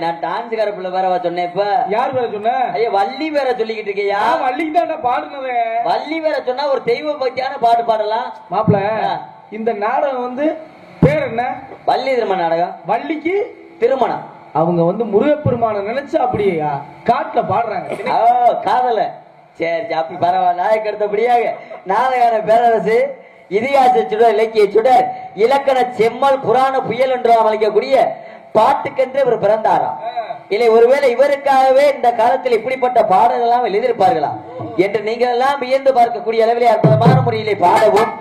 நான் டான்ஸ்கார பிள்ளை வேற சொன்னேன். இப்ப யார் வேற சொன்ன? ஐயா வள்ளி வேற சொல்லிக்கிட்டு இருக்கியா? வள்ளிக்கு தான் பாடுனது. வள்ளி வேற சொன்னா ஒரு தெய்வ பக்தியான பாட்டு பாடலாம். மாப்பிள இந்த நாடகம் வந்து பேர் என்ன? வள்ளி திருமண நாடகம். வள்ளிக்கு திருமணம். அவங்க வந்து முருகப்பெருமான நினைச்சு அப்படியே காட்டுல பாடுறாங்க. காதல சரி அப்படி பரவாயில்ல. நாளைக்கு அடுத்தபடியாக நாளையான பேரரசு இதிகாச சுடர், இலக்கிய சுடர், இலக்கண செம்மல், புராண புயல் என்று அழைக்கக்கூடிய பாட்டுக்கென்று இவர் பிறந்தாராம். இல்லை, ஒருவேளை இவருக்காகவே இந்த காலத்தில் இப்படிப்பட்ட பாடல்கள் எல்லாம் எழுதியிருப்பார்களா என்று நீங்கள் எல்லாம் வியந்து பார்க்கக்கூடிய அளவிலே அற்புதமான முறையிலே பாடவும்,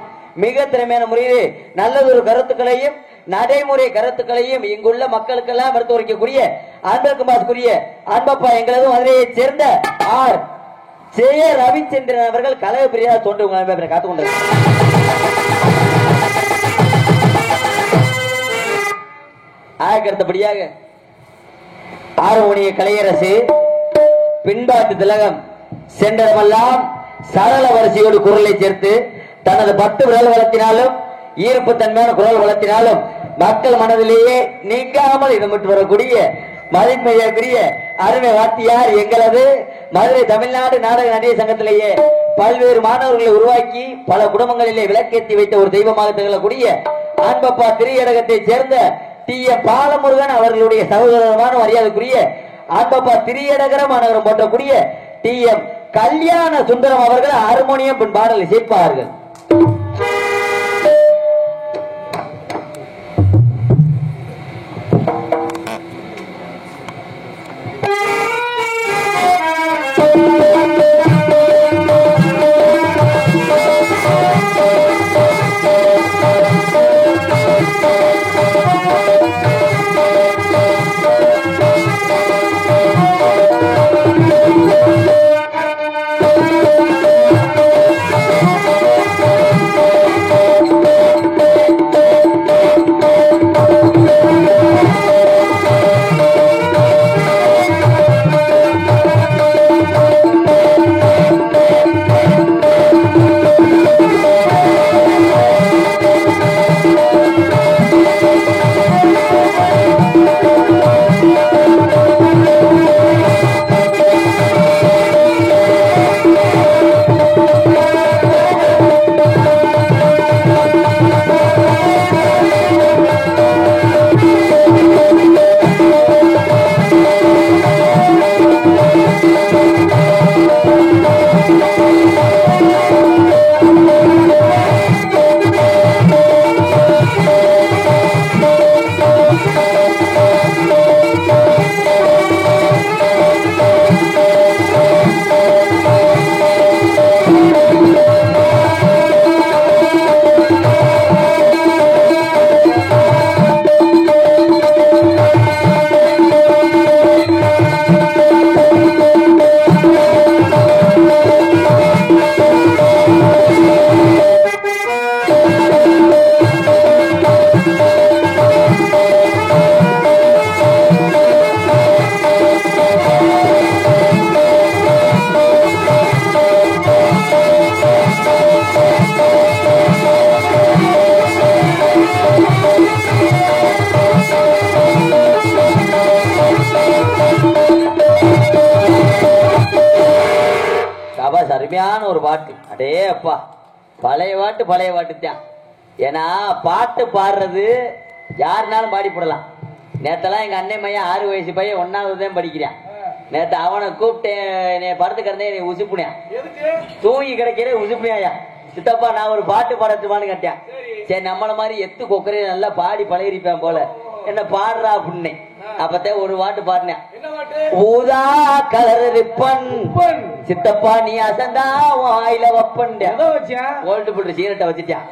மிக திறமையான முறையிலே நல்லதொரு கருத்துக்களையும் நடைமுறை கருத்துக்களையும் இங்குள்ள மக்களுக்கெல்லாம் எடுத்து உரைக்கக்கூடிய அன்புக்குரிய அன்பப்பா எங்களது மதுரையை சேர்ந்த ஆர் ஜெய ரவிச்சந்திரன் அவர்கள் கலவை பிரியா தோன்று காத்துக்கொண்டார். அடுத்தபடியாக ஆறுமணிய கலையரசு பின்பாட்டு திலகம் சென்றமெல்லாம் சரள வரிசையோடு குரலை சேர்த்து தனது 10 விரல் வளர்த்தினாலும் ஈர்ப்பு தன்மையான குரல் வளர்த்தினாலும் மக்கள் மனதிலேயே நீங்காமல் இடம்பெற்று வரக்கூடிய மதிப்புரிய அருமை வாத்தியார் எங்களது மதுரை தமிழ்நாடு நாடக நடிகர் சங்கத்திலேயே பல்வேறு மாணவர்களை உருவாக்கி பல குடும்பங்களிலே விளக்கேற்றி வைத்த ஒரு தெய்வமாக திகழக்கூடிய அன்பப்பா திரையரகத்தை சேர்ந்த டி எம் பாலமுருகன் அவர்களுடைய சகோதரமான மரியாதைக்குரிய அன்பப்பா திரையரகர மாநகரம் போற்றக்கூடிய டி எம் கல்யாண சுந்தரம் அவர்கள் ஹார்மோனியம் பின் பாடலை சேர்ப்பார்கள். அருமையான ஒரு பாட்டு. அடே அப்பா, பழைய பாட்டு தான். ஏன்னா பாட்டு பாடுறது யாருனாலும் பாடி போடலாம். நேத்தெல்லாம் எங்க அண்ணன் பையன் 6 வயசு பையன் 1வது தான் படிக்கிறான். நேத்து அவனை கூப்பிட்டேன், என்னை படுத்துக்கிறதே என்னை உசுப்புனியான், தூங்கி கிடைக்கிற உசுப்புனியா. சித்தப்பா நான் ஒரு பாட்டு பாடட்டுமான்னு கேட்டேன். சரி நம்மள மாதிரி எத்து கொக்கரைய நல்லா பாடி பழகிருப்பேன் போல, என்ன பாடுறா அப்படின்னு. அப்பதான் ஒரு பாட்டு பாடினேன். ஊதா கலர் ரிப்பன் சித்தப்பா நீ அசந்தா வாயில வப்பன் ஓல்டு புல்ற சீரட்டை வச்சுட்டான்.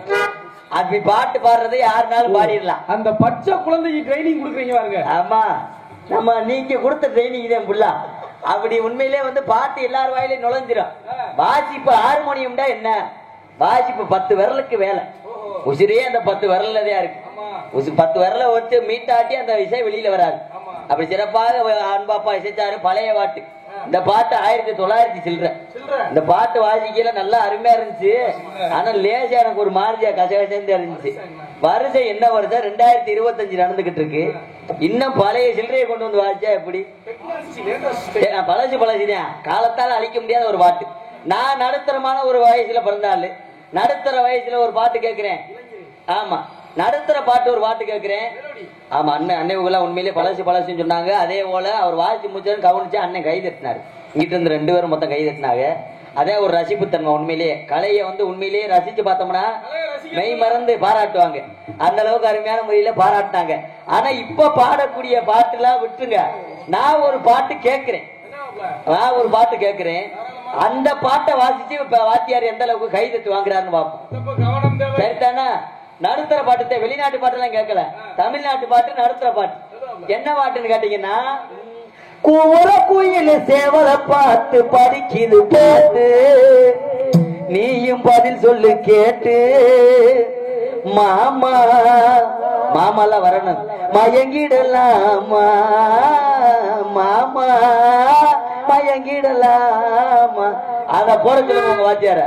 அப்படி பாட்டு பாடுறது யாருனாலும் பாடிடலாம். அந்த பச்சை குழந்தைக்கு ட்ரைனிங் கொடுக்குறீங்க பாருங்க. ஆமா, நம்ம நீங்க கொடுத்த ட்ரைனிங் தான் புள்ளா. அப்படி உண்மையிலே பாட்டு எல்லார் வாயிலையும் நுழைஞ்சிடும். வாசிப்பு ஹார்மோனியம்டா என்ன, வாசிப்பு 10 விரலுக்கு வேலை. உசிரியே அந்த 10 விரல்லதான் இருக்கு. 10 விரல வச்சு மீட்டாட்டி அந்த இசை வெளியில வராது. அப்படி சிறப்பாக அன்பாப்பா இசைச்சாரு பழைய பாட்டு. இந்த பாட்டு 1900 சில்ற. இந்த பாட்டு வாசிக்கல நல்லா அருமையா இருந்துச்சு. ஆனா லேசா எனக்கு ஒரு மாதிரியா கசகசந்து இருந்துச்சு. வருஷம் என்ன வருஷம் 2025 நடந்துகிட்டு இருக்கு. இன்னும் பழைய சில்லறையை கொண்டு வந்து வாசிச்சா எப்படி? பழசுதான், காலத்தால அழிக்க முடியாத ஒரு பாட்டு. நான் நடுத்தரமான ஒரு வயசுல பிறந்தாள். நடுத்தர வயசுல ஒரு பாட்டு கேட்கிறேன். ஆமா, நடுத்தர பாட்டு ஒரு பாட்டு கேட்கிறேன். ஆமா, அண்ணன் உண்மையிலேயே பழசுன்னு சொன்னாங்க. அதே போல அவர் வாசிச்சு முடிச்சது கவனிச்சு அண்ணன் கை தட்டினாரு. இங்கிட்ட இருந்து 2 பேரும் மொத்தம் கை தட்டினாங்க. அதே ஒரு ரசிப்புத்தன்மை. உண்மையிலேயே கலையை உண்மையிலேயே ரசிச்சு பார்த்தோம்னா மெய் மறந்து பாராட்டுவாங்க. அந்த அளவுக்கு அருமையான முறையில பாராட்டினாங்க. ஆனா இப்ப பாடக்கூடிய பாட்டு எல்லாம் விட்டுருங்க. நான் ஒரு பாட்டு கேட்கிறேன். அந்த பாட்டை வாசிச்சு இப்ப வாத்தியார் எந்த அளவுக்கு கை தட்டு வாங்குறாருன்னு பார்ப்போம். சரிதானா? நடுத்தர பாட்டு, வெளிநாட்டு பாட்டு எல்லாம் கேட்கல, தமிழ்நாட்டு பாட்டு, நடுத்தர பாட்டு. என்ன பாட்டுன்னு கேட்டீங்கன்னா, கூவர குயில சேவல பார்த்து படிக்குது பாட்டு, நீயும் பதில் சொல்லு கேட்டு, மாமா மாமாலாம் வரணும், மயங்கிடலாமா மாமா மயங்கிடலாமா. அத போட சொல்லுங்க உங்க வாத்தியார.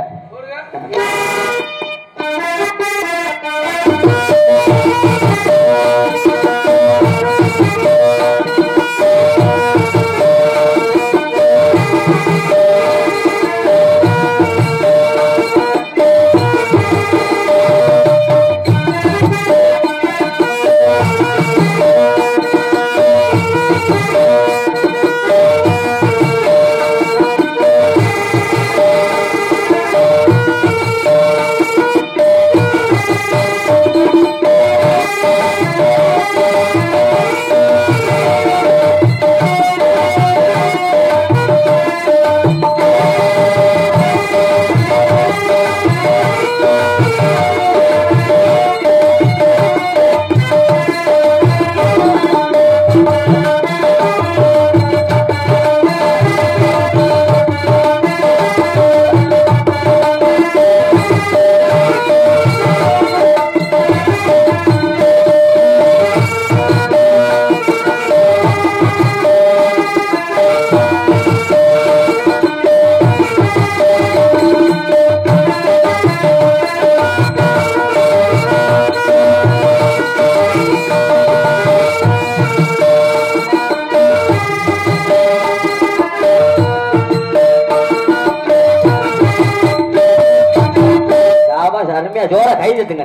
ஜோரா கை தட்டுங்க.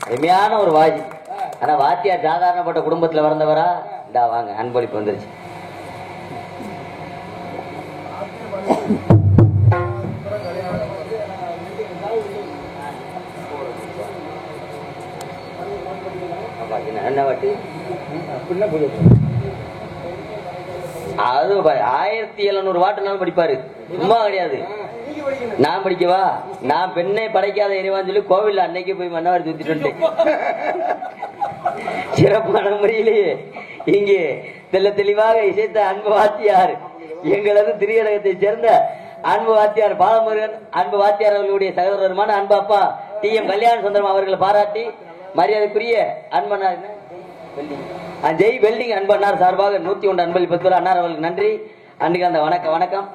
அருமையான ஒரு வாசி. ஆனா வாத்தியார் சாதாரணப்பட்ட குடும்பத்துல வந்தவரா? இந்தா வாங்க, அன்பளிப்பு வந்துருச்சு. என்ன வாட்டி அது 1700 வாட்டுனாலும் படிப்பாரு, சும்மா கிடையாது. நான் படிக்கவா? நான் பெண்ணை படைக்காத இறைவான்னு சொல்லி கோவில் அன்னைக்கு போய் மன்னவாரி தூத்திட்டு சிறப்பான முறையிலேயே இங்கே தெளிவாக இசைத்த அன்பு வாத்தியார், எங்களது திரியடகத்தை சேர்ந்த அன்பு வாத்தியார் பாலமுருகன், அன்பு வாத்தியார் அவர்களுடைய சகோதரருமான அன்பு அப்பா TM கல்யாண சுந்தரம் அவர்களை பாராட்டி மரியாதைக்குரிய அன்பனார் ஜெய் வெல்டிங் அன்பனார் சார்பாக 101 அன்பளிப்பு அன்னார் அவர்களுக்கு நன்றி. அன்னைக்கு அந்த வணக்கம்.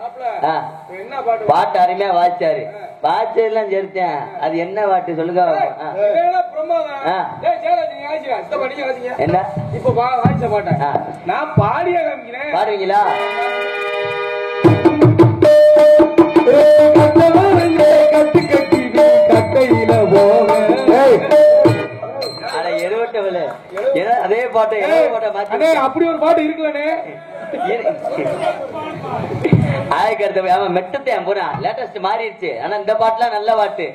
பாட்டு அருமையா வாசிச்சாரு. வாச்செல்லாம் சேர்த்தேன். அது என்ன பாட்டு சொல்லுங்க. என்ன இப்ப வாசிச்ச பாட்டேன் நான் பாடிய பாடுவீங்களா? அதே பாட்டு அப்படி ஒரு பாட்டு இருக்குல்லனே. மெட்டத்தையும் போனா லேட்டஸ்ட் மாறிடுச்சு. ஆனா இந்த பாட்டுலாம் நல்ல பாட்டு.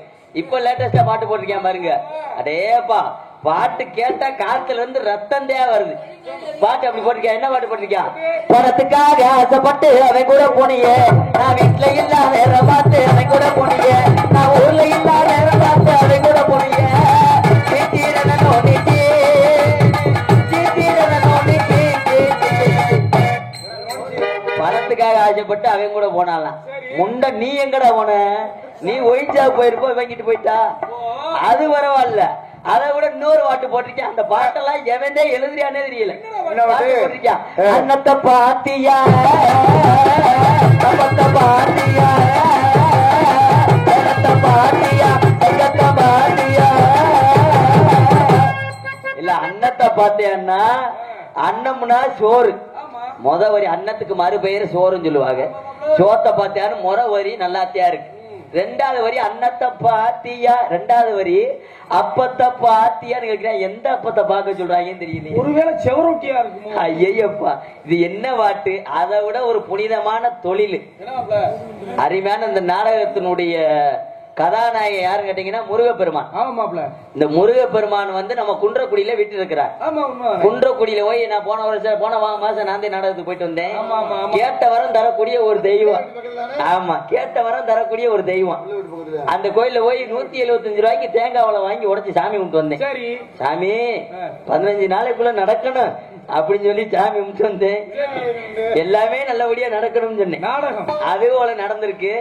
இப்ப லேட்டஸ்டா பாட்டு போட்டிருக்கேன் பாருங்க. அதேப்பா பாட்டு கேட்டா காத்துல இருந்து ரத்தம் தேவை வருது. பாட்டு அப்படி போட்டிருக்கேன். என்ன பாட்டு போட்டிருக்கேன்? படத்துக்காக ஆசைப்பட்டு அவன் கூட போனீங்க, நான் வீட்டுல இல்ல வேற பார்த்து அவன் கூட போனீங்க, நான் ஊர்ல இல்ல வேற பார்த்து அவன் கூட போனீங்க, பணத்துக்காக ஆசைப்பட்டு அவன் கூட போனாலாம். முண்ட நீ எங்கடா போன? நீ ஒயிச்சா போயிருப்போம், வாங்கிட்டு போயிட்டா. அது பரவாயில்ல. அதை விட இன்னொரு பாட்டு போட்டிருக்கேன். அந்த பாட்டெல்லாம் எவனே எழுதுறியானே தெரியல. போட்டிருக்கேன். அன்னத்தை பாத்தியா பாத்தியா பாத்தியா பாத்தியா இல்ல. அன்னத்தை பாத்தியான்னா அன்னம்னா சோறு. வரி அன்னத்துக்கு மறு பெயர் சோறுன்னு சொல்லுவாங்க. சோத்தை பார்த்தியான்னு முறை வரி நல்லாத்தியா இருக்கு. ரெண்டாவது வரி அன்னத்தை பாத்தியா, ரெண்டாவது வரி அப்பத்தை பாத்தியான்னு கேட்கிறேன். எந்த அப்பத்தை பார்க்க சொல்றாங்கன்னு தெரியல. ஒருவேளை செவரொட்டியா இருக்குமோ? ஐயப்பா, இது என்ன பாட்டு? அதை விட ஒரு புனிதமான தொழில். அருமையான இந்த நாடகத்தினுடைய கதாநாயகன் யாருன்னு கேட்டீங்கன்னா முருகப்பெருமான். இந்த முருகப்பெருமான் வந்து நம்ம குன்றக்குடியில வீட்டு இருக்கிறார். குன்றக்குடியில போய் நான் போன மாசம் நான் நாடகத்துக்கு போயிட்டு வந்தேன். கேட்ட வரம் தரக்கூடிய ஒரு தெய்வம். ஆமா, கேட்ட வரம் தரக்கூடிய ஒரு தெய்வம். அந்த கோயில போய் 175 ரூபாய்க்கு தேங்காய் வளம் வாங்கி உடைச்சு சாமி கும்பிட்டு வந்தேன். சாமி 15 நாளைக்குள்ள நடக்கணும் அப்படின்னு சொல்லி சாமி கும்பிட்டு வந்தேன். எல்லாமே நல்லபடியா நடக்கணும்னு சொன்னேன். அது போல நடந்திருக்கு.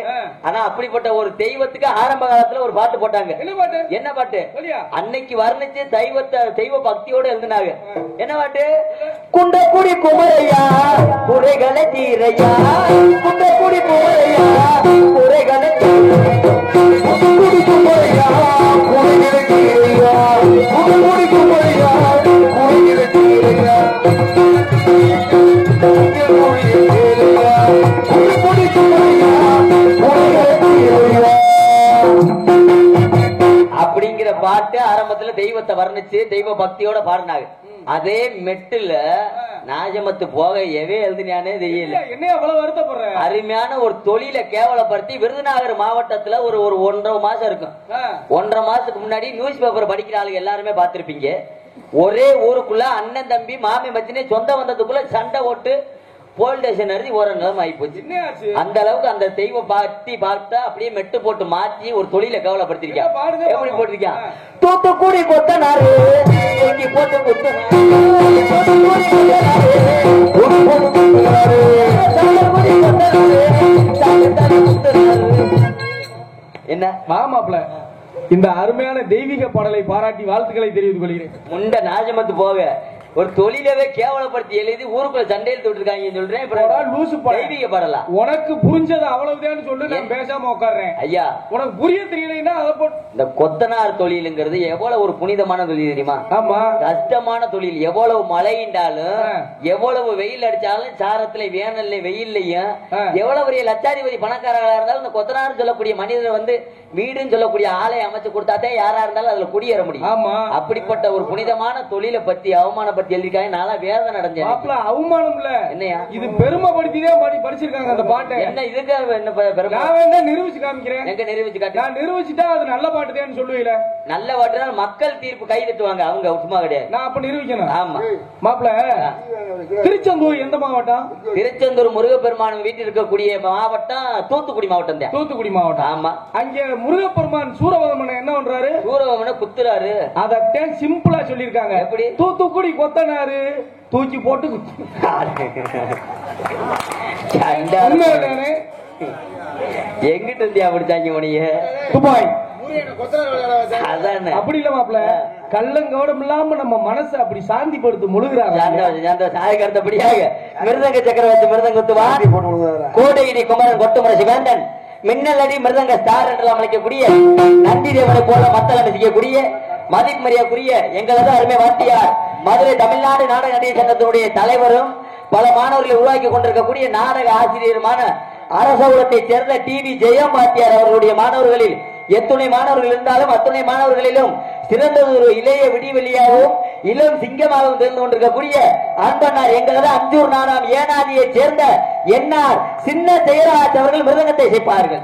ஆனா அப்படிப்பட்ட ஒரு தெய்வத்துக்கு ஆரம்ப காலத்துல ஒரு பாட்டு போட்டாங்க. என்ன பாட்டு? அன்னைக்கு வர்ணிச்சு தெய்வ பக்தியோட எழுதினாங்க. என்ன பாட்டு? குண்டக்குடி குமரையா குறைகளை தீரையா, குண்டக்குடி குமரையா குறைகளை குண்டக்குடி குமரையா குறைகளை தீரையா, குண்டக்குடி குமரையா குறைகளை தீரையா, குண்டக்குடி குமரையா குறைகளை தீரையா அப்படிங்கிற பாட்டு ஆரம்பத்துல தெய்வத்தை வர்ணிச்சு தெய்வ பக்தியோட பாடினாங்க. அதே மெட்டுல நாஜமத்து போக எவே எழுதினானே தெரியல. என்ன அவ்வளவு வருத்தப்படுற? அருமையான ஒரு தொழிலை கேவலப்படுத்தி விருதுநகர் மாவட்டத்துல ஒரு 1.5 மாசம் இருக்கும். 1.5 மாசத்துக்கு முன்னாடி நியூஸ் பேப்பர் படிக்கிற ஆளுங்க எல்லாருமே பாத்திருப்பீங்க. ஒரே ஊருக்குள்ள அண்ணன் தம்பி மாமி மச்சினே சொந்த வந்ததுக்குள்ள சண்டை ஓட்டு போலீஸ் ஸ்டேஷன் அருதி ஒரு நிலம் ஆகி போச்சு. அந்த அளவுக்கு அந்த தெய்வ பாட்டி பார்த்தா அப்படியே மெட்டு போட்டு மாற்றி ஒரு தொழிலை கவலைப்படுத்திருக்கான். எப்படி போட்டிருக்கான்? தூத்துக்குடி கொத்தனாரு போட்டு என்ன மாமாப்ல இந்த அருமையான தெய்வீக பாடலை பாராட்டி வாழ்த்துக்களை தெரிவித்துக் கொள்கிறேன். முண்ட நாஜமத்து போக ஒரு தொழிலவே கேவலப்படுத்தி எழுதி ஊருக்குள்ள சண்டையில் தொட்டிருக்காங்க சொல்றேன். தெய்வீக பாடலாம் உனக்கு புரிஞ்சது அவ்வளவுதான் சொல்லு, நான் பேசாம உட்கார்றேன். ஐயா, உனக்கு புரிய தெரியலன்னா அதை போட்டு. இந்த கொத்தனார் தொழிலுங்கிறது எவ்வளவு ஒரு புனிதமான தொழில் தெரியுமா? ஆமா, கஷ்டமான தொழில். எவ்வளவு மழைண்டாலும் எவ்வளவு வெயில் அடிச்சாலும் சாரத்துல வேனல்ல வெயில்லையும் எவ்வளவு பெரிய லட்சாதிபதி பணக்காரர்களா இருந்தாலும் இந்த கொத்தனார் சொல்லக்கூடிய மனிதர் வந்து வீடுன்னு சொல்லக்கூடிய ஆலை அமைச்சு கொடுத்தாதே யாரா இருந்தாலும் அதுல குடியேற முடியும். ஆமா, அப்படிப்பட்ட ஒரு புனிதமான தொழிலை பத்தி அவமானப்படுத்தி எழுதிருக்காங்க. நாளா வேதனை அடைஞ்சேன். அவமானம் இல்ல, என்னையா இது பெருமைப்படுத்திதான் படிச்சிருக்காங்க அந்த பாட்டை. என்ன இதுக்கு என்ன பெருமை? நான் நிரூபிச்சு காமிக்கிறேன். எங்க நிரூபிச்சு காட்டு? நான் நிரூபிச்சுட்டா அது நல்ல பாட்டுதான் சொல்லுவீல. நல்ல பாட்டுதான் மக்கள் தீர்ப்பு கை தட்டுவாங்க. அவங்க சும்மா கிடையாது. நான் அப்ப நிரூபிக்கணும். ஆமா மாப்பிள்ள, திருச்செந்தூர் எந்த மாவட்டம்? திருச்செந்தூர் முருகப்பெருமான் வீட்டில் இருக்கக்கூடிய மாவட்டம் தூத்துக்குடி மாவட்டம் தான். தூத்துக்குடி மாவட்டம். ஆமா, அங்க முருகப்பெருமான் சூரவதமனை என்ன பண்றாரு? சூரவதமனை குத்துறாரு. அதத்தான் சிம்பிளா சொல்லிருக்காங்க. எப்படி? தூத்துக்குடி கொத்தனாரு தூக்கி போட்டு எங்கிட்ட இந்தியா பிடிச்சாங்க உனைய? துபாய். அப்படி இல்ல மாப்பிள்ள, கள்ளங்கோடம் இல்லாம நம்ம மனசை அப்படி சாந்தி படுத்து முழுகிறாங்க. அடுத்தபடியாக மிருதங்க சக்கரவர்த்தி மிருதங்கத்துவா கோடையிடி குமரன் கொட்டுமுறை வேந்தன் மின்னல் அடி மிருதங்க ஸ்டார் என்று அழைக்கக்கூடிய நந்தி தேவனை போல மத்தளம் ரசிக்கக்கூடிய மதிப்புமரியாக்குரிய எங்களது அருமை வாத்தியார் மதுரை தமிழ்நாடு நாடக நடிகர் சங்கத்தினுடைய தலைவரும் பல மாணவர்களை உருவாக்கி கொண்டிருக்கக்கூடிய நாடக ஆசிரியருமான அரசகுலத்தைச் சேர்ந்த டிவி ஜெயம் வாத்தியார் அவர்களுடைய மாணவர்களில் எத்துணை மாணவர்கள் இருந்தாலும் அத்துணை மாணவர்களிலும் சிறந்தது ஒரு இளைய விடிவெளியாகவும் இளம் சிங்கமாகவும் தெரிந்து கொண்டிருக்கக்கூடிய அன்பனார் எங்களது அஞ்சூர் நாடாம் ஏனாதியை சேர்ந்த என்ஆர் சின்ன ஜெயராஜ் அவர்கள் மிருதங்கத்தை இசைப்பார்கள்.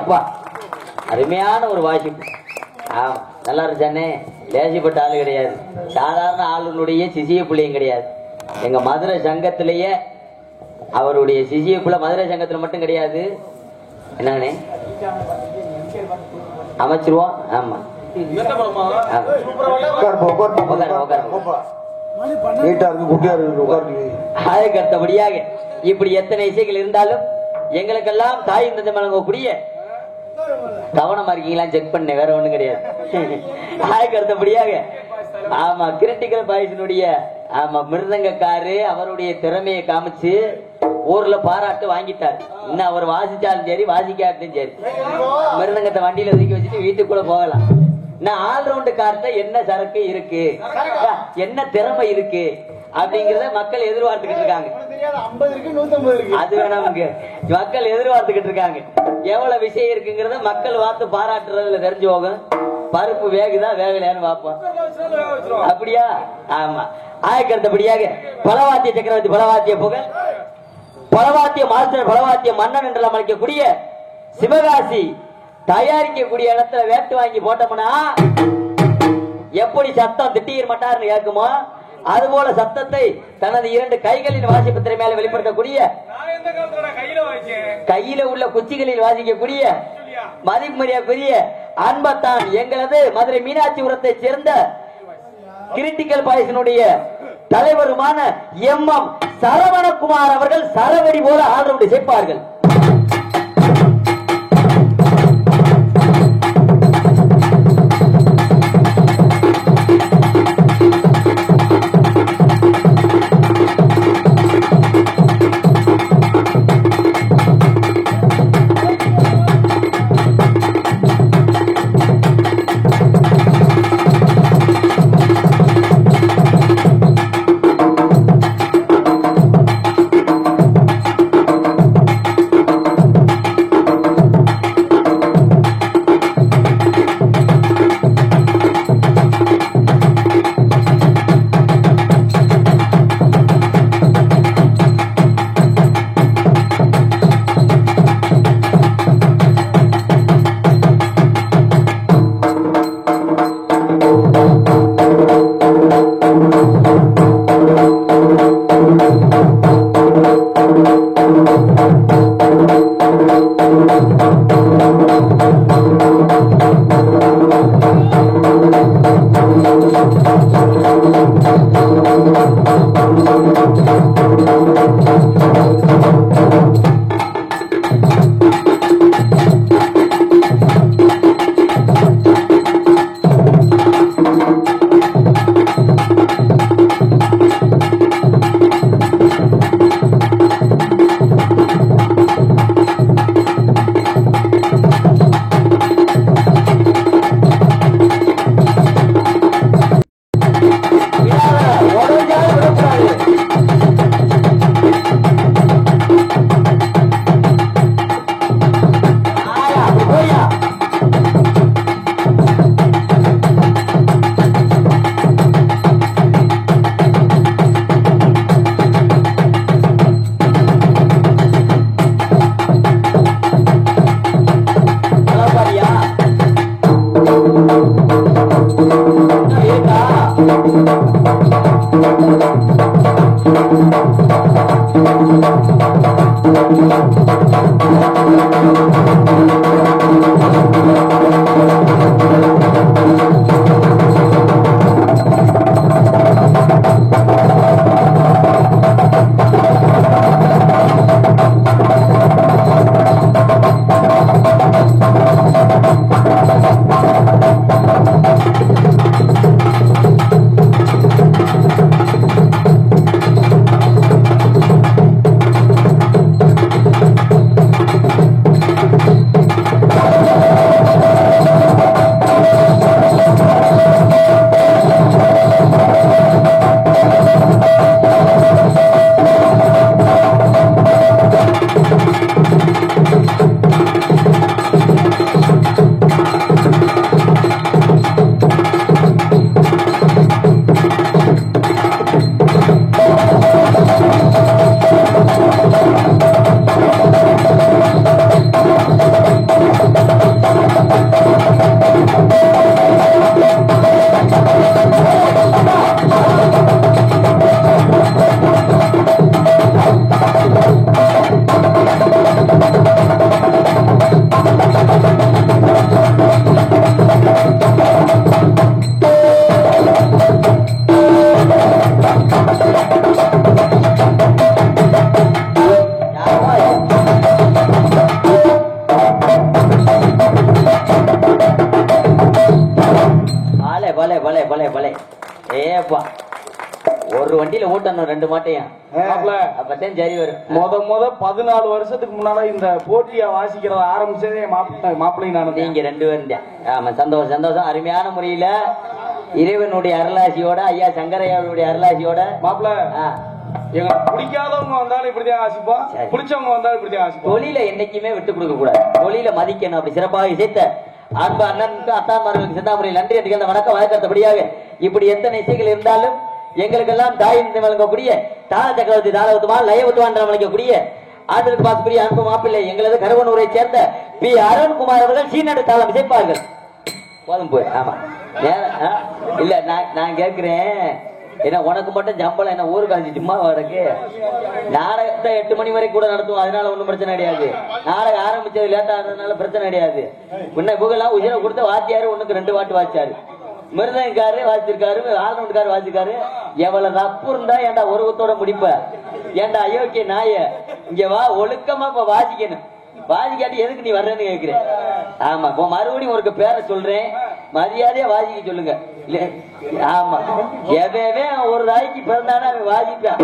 அப்பா அருமையான ஒரு வாசிப்பு. ஆமா, நல்லா இருந்துச்சானே. லேசிப்பட்ட ஆளு கிடையாது, சாதாரண ஆளுடைய சிசிய பிள்ளையும் கிடையாது. எங்க மதுரை சங்கத்திலேயே அவருடைய சிசிய பிள்ளை மதுரை சங்கத்துல மட்டும் கிடையாது. என்னங்கண்ணே அமைச்சிருவோம். ஆமா அடுத்தபடியாக இப்படி எத்தனை இசைகள் இருந்தாலும் எங்களுக்கெல்லாம் தாய் இந்த வழங்கக்கூடிய கவனமா இருக்கீங்களா செக் பண்ண, வேற ஒண்ணும் கிடையாது. அடுத்தபடியாக ஆமா கிரிட்டிக்கல் பாய்ஸினுடைய ஆமா மிருதங்கக்காரு அவருடைய திறமையை காமிச்சு ஊர்ல பாராட்டு வாங்கிட்டார். இன்னும் அவர் வாசிச்சாலும் சரி வாசிக்காட்டும் சரி மிருதங்கத்தை வண்டியில ஒதுக்கி வச்சுட்டு வீட்டுக்குள்ள போகலாம். நான் ஆல்ரவுண்டு கார்ட்ட என்ன சரக்கு இருக்கு, என்ன திறமை இருக்கு அப்படிங்கறத மக்கள் எதிர்பார்த்துக்கிட்டு இருக்காங்க. அது வேணாம், மக்கள் எதிர்பார்த்துக்கிட்டு இருக்காங்க. எவ்வளவு விஷயம் இருக்குங்கிறத மக்கள் பார்த்து பாராட்டுறதுல தெரிஞ்சு போகும். பருப்பு வேகுதா வேகலையான்னு பார்ப்போம். அப்படியா? ஆமா. ஆயக்கருத்தபடியாக பலவாத்திய சக்கரவர்த்தி பலவாத்திய புகழ் பலவாத்திய மாஸ்டர் பலவாத்திய மன்னன் என்று அழைக்கக்கூடிய சிவகாசி தயாரிக்கக்கூடிய இடத்துல வேட்டு வாங்கி போட்டோம்னா எப்படி சத்தம் திட்டீர் மட்டார்னு கேட்குமோ அதுபோல சத்தத்தை தனது 2 கைகளின் வாசிப்பு திறமையால வெளிப்படுத்தக்கூடிய கையில உள்ள குச்சிகளில் வாசிக்கக்கூடிய மதிப்புமரியாதைக்குரிய அன்பத்தான் எங்களது மதுரை மீனாட்சிபுரத்தை சேர்ந்த கிரிட்டிக்கல் பாய்ஸினுடைய தலைவருமான MM சரவணகுமார் அவர்கள் சரவடி போல ஆல்ரவுண்ட் சேர்ப்பார்கள். ஊட்டணும் 2 மாட்டையும். அப்பதான் சரி வரும். முத 14 வருஷத்துக்கு முன்னால இந்த போட்டியை வாசிக்கிறத ஆரம்பிச்சதே மாப்பிள்ளை நான். நீங்க 2 பேரும் தான். ஆமா, சந்தோஷம் சந்தோஷம். அருமையான முறையில இறைவனுடைய அருளாசியோட, ஐயா சங்கரையாவுடைய அருளாசியோட மாப்பிள்ள எங்க பிடிக்காதவங்க வந்தாலும் இப்படிதான் ஆசிப்போம், பிடிச்சவங்க வந்தாலும் இப்படிதான் ஆசிப்போம். தொழில என்னைக்குமே விட்டு கொடுக்க கூடாது, தொழில மதிக்கணும். அப்படி சிறப்பாக இசைத்த அன்பு அண்ணனுக்கு அத்தான்மார்களுக்கு சிந்தாமுறையில் நன்றி என்று அந்த வணக்கம் வழக்கத்தபடியாக இப்படி எத்தனை இசைகள் இருந்தாலும் எங்களுக்கெல்லாம் தாயின் வழங்கக்கூடிய தாள சக்கரவர்த்தி தாளவத்துமான் லயவத்துவான் வழங்கக்கூடிய ஆண்டலுக்கு பாசக்கூடிய அன்பு மாப்பிள்ளை எங்களது கருவனூரை சேர்ந்த பி அருண்குமார் அவர்கள் சீனடு தாளம் இசைப்பார்கள். போதும் போய். ஆமா இல்ல நான் கேட்கிறேன், ஏன்னா உனக்கு மட்டும் சம்பளம் என்ன ஊருக்கு அழைச்சி சும்மா வரக்கு நாடகத்தை 8 மணி வரைக்கும் கூட நடத்துவோம், அதனால ஒண்ணும் பிரச்சனை கிடையாது. நாடகம் ஆரம்பிச்சது லேட்டா ஆனதுனால பிரச்சனை கிடையாது. முன்ன இவங்கெல்லாம் உயிரை கொடுத்த வாத்தியாரு ஒண்ணுக்கு 2 வாட்டு வாச்சாரு, மிருதங்காரு வாசிச்சிருக்காரு, ஆல்ரவுண்ட்காரு வாசிச்சிருக்காரு. எவ்வளவு ரப்பு இருந்தா ஏன்டா ஒருவத்தோட முடிப்ப? ஏன்டா அயோக்கிய நாய, இங்க வா, ஒழுக்கமா இப்ப வாசிக்கணும். வாசிக்காட்டி எதுக்கு நீ வர்றேன்னு கேட்கிறேன். ஆமா, இப்போ மறுபடியும் ஒரு பேரை சொல்றேன், மரியாதையா வாசிக்க சொல்லுங்க. ஆமா, எவே ஒரு நாளைக்கு பிறந்தானா அவன் வாசிப்பான்.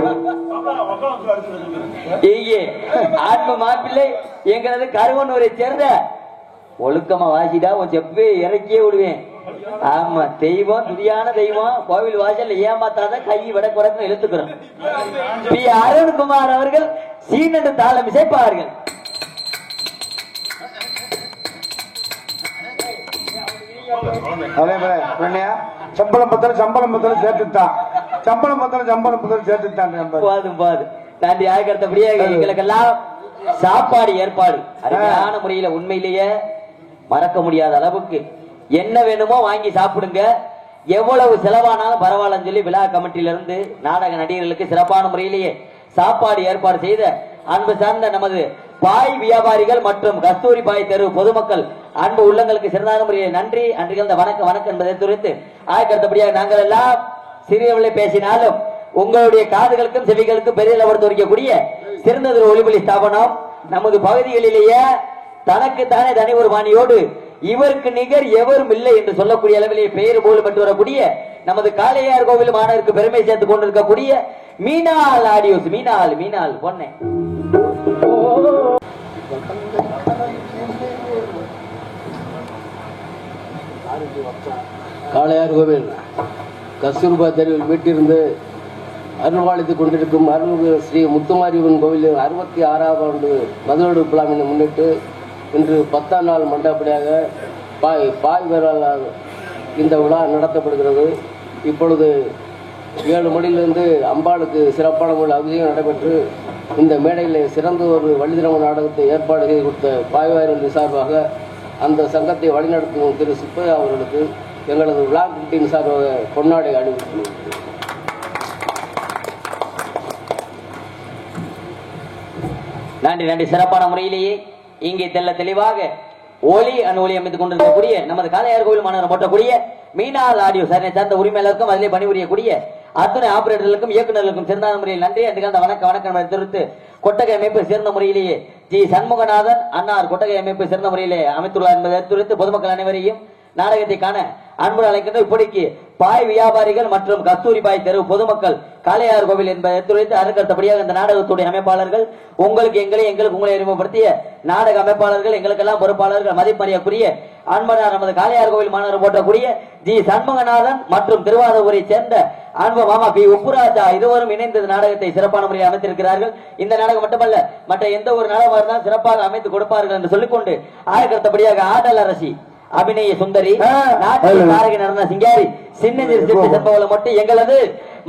ஆத்ம மாப்பிள்ளை எங்களது கருவனூரை சேர்ந்த ஒழுக்கமா வாசிட்டா உன் செப்பே இறக்கியே விடுவேன். ஆமா, தெய்வம் துதியான தெய்வம், கோவில் வாசல் ஏமாத்தாதான் கை விட குறைக்கும் இழுத்துக்கிறோம். பி அருண்குமார் அவர்கள் சீனண்டு தாளம் இசைப்பார்கள். சம்பளம் பத்திரம் சேர்த்துத்தான், சம்பளம் பத்திரம் சேர்த்துத்தான். தாண்டி ஆகிறபடியே எங்களுக்கெல்லாம் சாப்பாடு ஏற்பாடு அருமையான முறையில உண்மையிலேயே மறக்க முடியாத அளவுக்கு என்ன வேணுமோ வாங்கி சாப்பிடுங்க, எவ்வளவு செலவானாலும் பரவாயில்லன்னு சொல்லி விழா கமிட்டியிலிருந்து நாடக நடிகர்களுக்கு சிறப்பான முறையிலேயே சாப்பாடு ஏற்பாடு செய்த அன்பு சார்ந்த நமது பாய் வியாபாரிகள் மற்றும் கஸ்தூரி பாய் தெரு பொதுமக்கள் அன்பு உள்ளங்களுக்கு சிறந்த முறையை நன்றி அன்றிகள் வணக்கம் என்பதை குறித்து ஆய்கருத்தபடியாக நாங்கள் எல்லாம் சிறியவர்களை பேசினாலும் உங்களுடைய காதுகளுக்கும் செவிகளுக்கும் பெரிய அளவில் துறைக்கக்கூடிய சிறந்ததொரு ஒளிபொலி ஸ்தாபனம் நமது பகுதிகளிலேயே தனக்குத்தானே தனி ஒரு பாணியோடு இவருக்கு நிகர் எவரும் இல்லை என்று சொல்லக்கூடிய அளவிலேயே பெயர் போல் பெற்று வரக்கூடிய நமது காளையார் கோவில் மாணவருக்கு பெருமை சேர்த்துக் கொண்டிருக்கக்கூடிய மீனால் ஆடியோஸ். மீனால் பொண்ணே காளையார் கோவில் கஸ்தூர்பா தெருவில் வீட்டிலிருந்து அருள்வாளித்துக் கொண்டிருக்கும் அருள்மிகு ஸ்ரீ முத்துமாரியம்மன் கோவிலின் 66ஆம் ஆண்டு மதுரடு விழாவினை முன்னிட்டு இன்று 10ஆம் நாள் மண்டபடியாக பாய் வீரரால் இந்த விழா நடத்தப்படுகிறது. இப்பொழுது 7 மணியிலிருந்து அம்பாளுக்கு சிறப்பான முறையில் அபிஷேகம் நடைபெற்று இந்த மேடையில் சிறந்த ஒரு வள்ளிதிரம நாடகத்தை ஏற்பாடு செய்து கொடுத்த பாய்வாயிரம் சார்பாக அந்த சங்கத்தை வழிநடத்தும் திரு சுப்பையா அவர்களுக்கு எங்களது விழா குட்டியின் சார்பாக பொன்னாடை அணிவித்துள்ளது. நன்றி. சிறப்பான முறையிலேயே இங்கே தெளிவாக ஒலி ஒளி அமைத்துக் கொண்டிருக்கக்கூடிய நமது காளையார் கோவில் மாநகரம் போட்டக்கூடிய மீனால் ஆடியோ சாரனை சார்ந்த உரிமையாளருக்கும் அதிலே பணிபுரியக்கூடிய அத்துணை ஆபரேட்டர்களுக்கும் இயக்குநர்களுக்கும் சிறந்த முறையில் நன்றி என்று வணக்கம் தெரிவித்து கொட்டகை அமைப்பு சிறந்த முறையிலேயே ஜி சண்முகநாதன் அன்னார் கொட்டகை அமைப்பு சிறந்த முறையிலே அமைத்துள்ளார் என்பதை தெரிவித்து பொதுமக்கள் அனைவரையும் நாடகத்தை காண அன்பு அழைக்கின்ற இப்படிக்கு பாய் வியாபாரிகள் மற்றும் கஸ்தூரி பாய் தெரு பொதுமக்கள் காளையார் கோவில் என்பதை தெரிவித்து அதற்கடுத்தபடியாக இந்த நாடகத்துடைய அமைப்பாளர்கள் உங்களுக்கு உங்களை அறிமுகப்படுத்திய நாடக அமைப்பாளர்கள் எங்களுக்கெல்லாம் பொறுப்பாளர்கள் மதிப்பறியக்கூடிய அன்பனார் நமது காளையார் கோவில் மாநகரம் போட்டக்கூடிய ஜி சண்முகநாதன் மற்றும் திருவாரூரை சேர்ந்த அன்பு மாமா பி உப்புராஜா இருவரும் இணைந்த நாடகத்தை சிறப்பான முறையில் அமைத்திருக்கிறார்கள். இந்த நாடகம் மட்டுமல்ல மற்ற எந்த ஒரு நாடகமாக இருந்தாலும் சிறப்பாக அமைத்து கொடுப்பார்கள் என்று சொல்லிக்கொண்டு அதற்கடுத்தபடியாக ஆடல் அரசி அபிநய சுந்தரி நாடக நடன சிங்காரி சின்னஞ்சிறு சம்பவங்களை மட்டும் எங்களது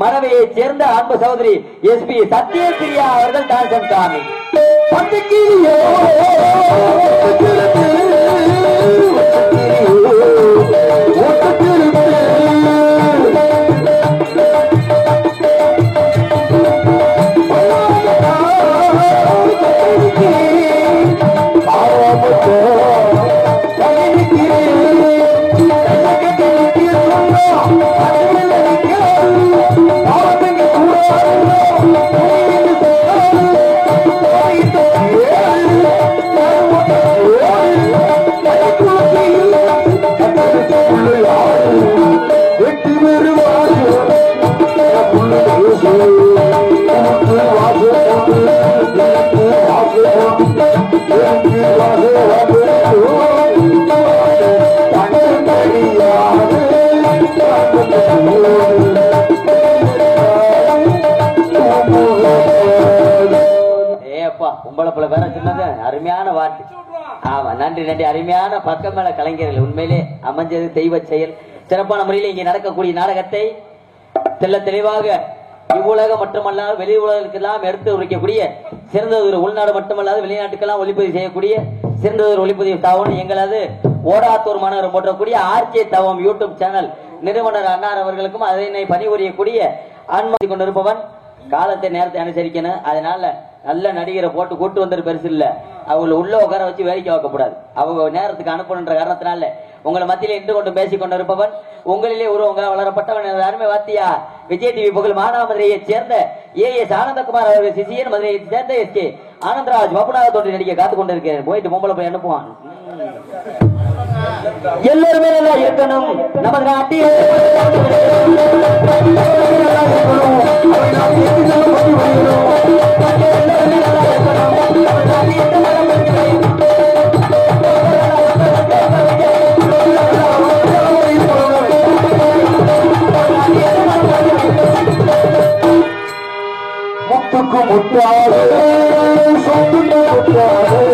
மனைவியை சேர்ந்த அன்பு சகோதரி SP சத்யபிரியா அவர்கள் டான்சன் சாமி Oh, ஏப்பா உங்களை போல வேற சின்னது அருமையான வாட்டு. ஆமா, நன்றி நன்றி. அருமையான பக்கம் மேல கலைஞர்கள் உண்மையிலே அமைஞ்சது தெய்வ செயல். சிறப்பான முறையில் இங்கே நடக்கக்கூடிய நாடகத்தை தெல்ல தெளிவாக இவ்வுலகம் மட்டுமல்லாது வெளி உலகத்துக்கெல்லாம் எடுத்து உரைக்கக்கூடிய சிறந்ததொரு உள்நாடு மட்டுமல்லாது வெளிநாட்டுக்கெல்லாம் ஒளிப்பதிவு செய்யக்கூடிய சிறந்ததொரு ஒளிப்பதிவு தாவனம் எங்களது ஓடாத்தூர் மாநகரம் போற்றக்கூடிய ஆர்கே தவம் யூடியூப் சேனல் நிறுவனர் அன்னார் அவர்களுக்கும் அதனை பணிபுரியக்கூடிய அனுமதி கொண்டிருப்பவன் காலத்தை நேரத்தை அனுசரிக்கணும். அதனால நல்ல நடிகரை போட்டு கூட்டு வந்தது பெருசு இல்ல, அவங்களை உள்ள உட்கார வச்சு வேடிக்கை வைக்கப்படாது. அவங்க நேரத்துக்கு அனுப்பணுன்ற காரணத்தினால உங்களை மத்தியில இன்று கொண்டு பேசிக் கொண்டிருப்பவன் உங்களிலே உருவங்க வளரப்பட்டவன் அருமை வாத்தியா விஜய் டிவி புகழ் மானாமதுரையை சேர்ந்த ஏஎஸ் ஆனந்தகுமார் அவர்கள் சிசியன் மதுரையை சேர்ந்த எஸ்கே ஆனந்தராஜ் வப்புநாத தோன்றி நடிக்க காத்து கொண்டிருக்கேன். போயிட்டு பொம்பளை போய் அனுப்புவான். எல்லாருமே நல்லா இருக்கணும் நமது நாட்டில். முத்துக்கு முத்தாது சொத்துக்கு முத்தாது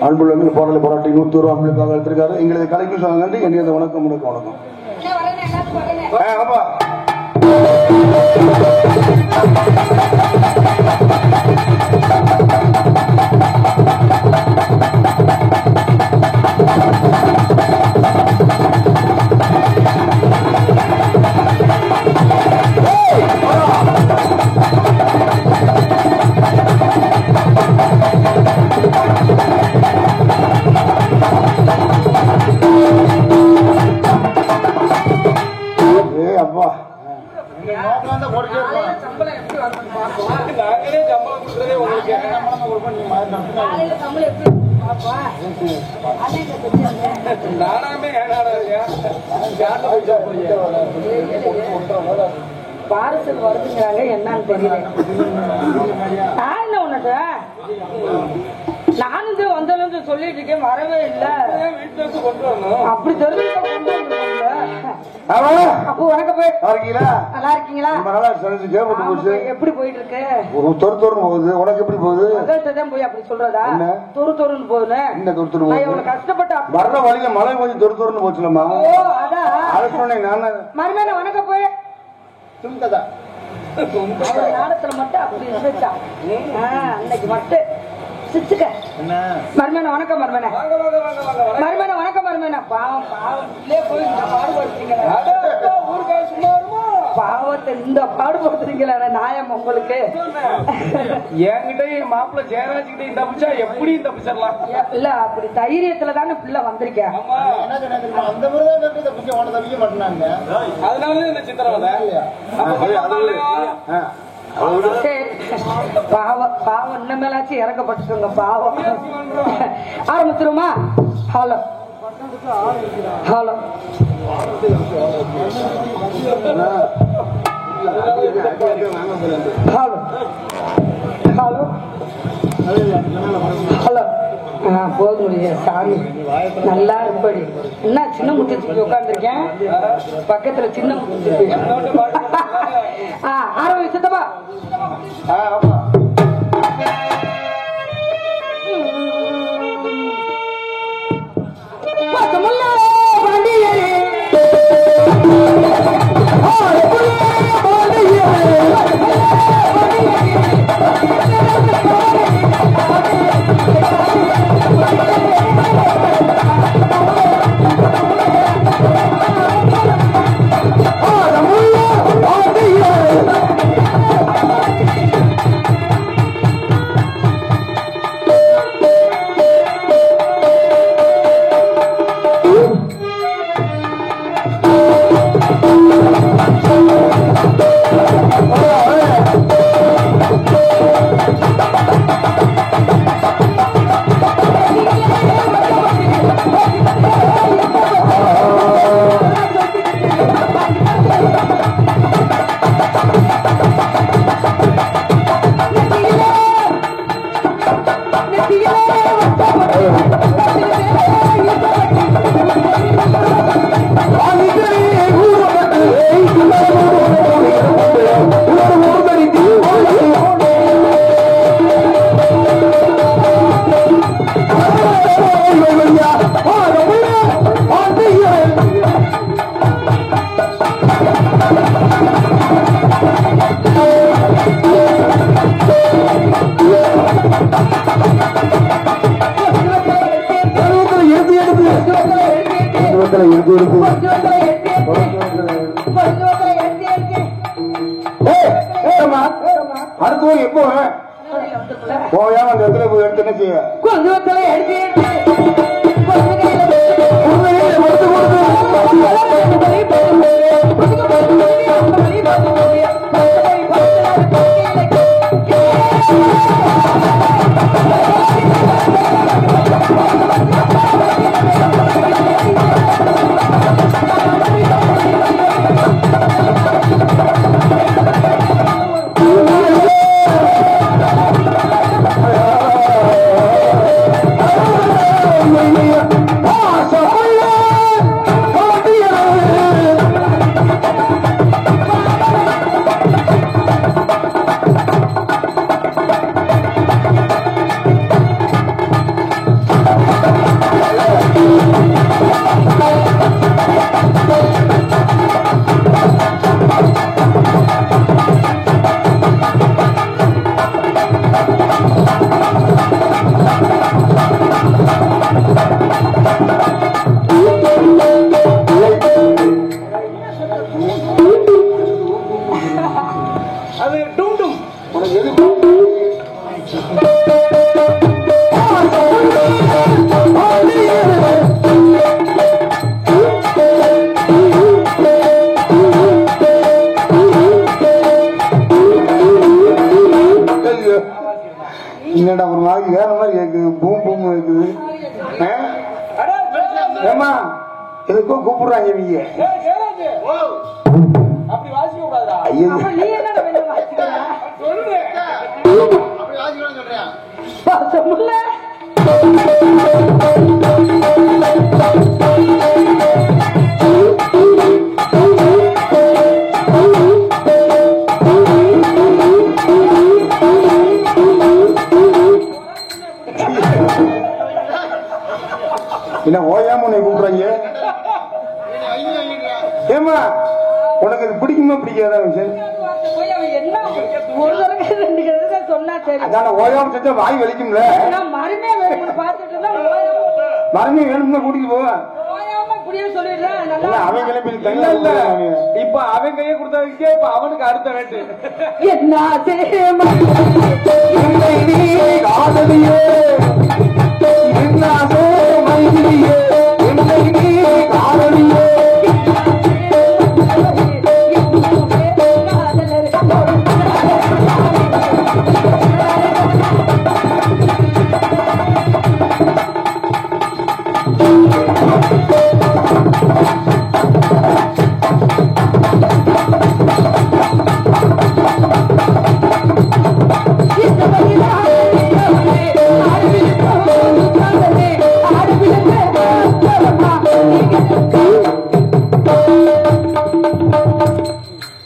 அன்புள்ள போராளி போராட்டி 100 ரூபாய் அன்பளிப்பாக எடுத்திருக்காரு. எங்களது கலைக்கு சொல்ல நன்றி. என்னது வணக்கம் வணக்கம் வணக்கம். நானாமே பார்சல் வருதுங்கிறாங்க என்னன்னு தெரியல. நான் என்ன உனக்கு நானும் வந்தாலும் சொல்லிட்டு இருக்கேன், வரவே இல்லை. அப்படி தெரிஞ்சு அப்போ வணக்கம் போய் நல்லா இருக்கீங்களா? எப்படி போயிட்டு இருக்கு? உனக்கு எப்படி போகுது? போய் அப்படி சொல்றதா? தொரு தொருன்னு போகுது. எவ்வளவு கஷ்டப்பட்டு வர்ற வழியில மழை கொஞ்சம் தொரு தொருன்னு போச்சுலமா. மறுநாள் வணக்கம் போய் நாடத்துல மட்டும் அப்படி இருந்துச்சா? அன்னைக்கு மட்டும் சிச்சுக்க மருமேன வணக்கம் மருமேன மருமேன வணக்கம் மருமேன. பாவம் பாவம் போய் பாடுபடுத்துறீங்க. பாவத்தை இந்த பாடுபடுத்துறீங்களா நியாயம் உங்களுக்கு? என்கிட்ட மாப்பிள்ள ஜெயராஜ்கிட்ட தப்பிச்சா எப்படி தப்பிச்சிடலாம்? இல்ல அப்படி தைரியத்துல தானே பிள்ளை வந்திருக்கேன். அதனாலதான் இந்த சித்திரவதை. பாவம் பாவம் இன்னமேலாச்சும் இறக்கப்பட்டுருங்க பாவம். ஆரம்பிச்சிருமா? Hello hello hello hello hello போக முடியாது சாமி. நல்லா இருப்படி என்ன சின்ன முத்துக்கு உட்காந்துருக்கேன் பக்கத்துல சின்ன முத்து. ஆரம்பி சித்தப்பா. அடுத்து எப்போ போயா அந்த இடத்துல போய் எடுத்து என்ன செய்ய என்னடா ஒரு மாதிரி வேற மாதிரி கேக்குது, பூம் பூம் இருக்குது. ஏமா எதுக்கோ கூப்பிடுறாங்க நீங்க. அப்படி வாசிக்க கூடாதா? ஐயோ அப்ப நீ என்ன வேணும் வாசிக்கிறா? சொல்றேன். அப்படி வாசிக்கலாம் சொல்றேன். சொல்ல என்ன ஓயாம உன்னை கூப்பிடுறாங்க? ஏமா உனக்கு அது பிடிக்குமா பிடிக்காதா விஷயம்? போய் அவன் என்ன ஒரு தடவை ரெண்டு தடவை சொன்னா சரி. அதான ஓயாம செஞ்சா வாய் வலிக்கும்ல. நான் மருமே வேணும்னு பார்த்துட்டு இருந்தா மறுமையை வேணும்னா கூட்டிட்டு போவேன். ஓயாம இப்படியே சொல்லிடுறேன். நல்லா அவன் கிளம்பி இல்ல தனியா இல்ல இல்ல இப்ப அவன் கையை கொடுத்ததுக்கே இப்ப அவனுக்கு அடுத்த வேட்டு. என்ன சேமா காதலியே என்னாசோ மைதிலியே என்னை நீ காதலியே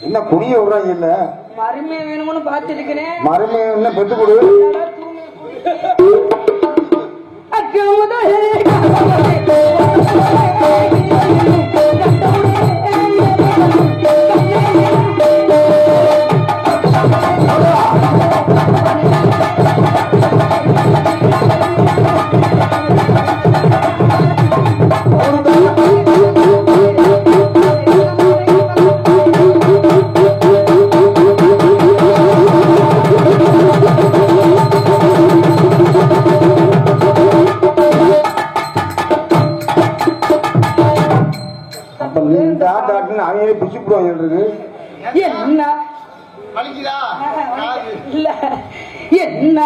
என்ன குடிய விடுறாங்க இல்ல மருமே வேணும்னு பார்த்திருக்கிறேன். மறுமை என்ன பெத்து கொடு. அப்ப நீ டாக்டர்னு அவங்களே பிடிச்சு போடுவாங்க இருக்கு. என்ன வலிக்குதா? காது. இல்ல என்ன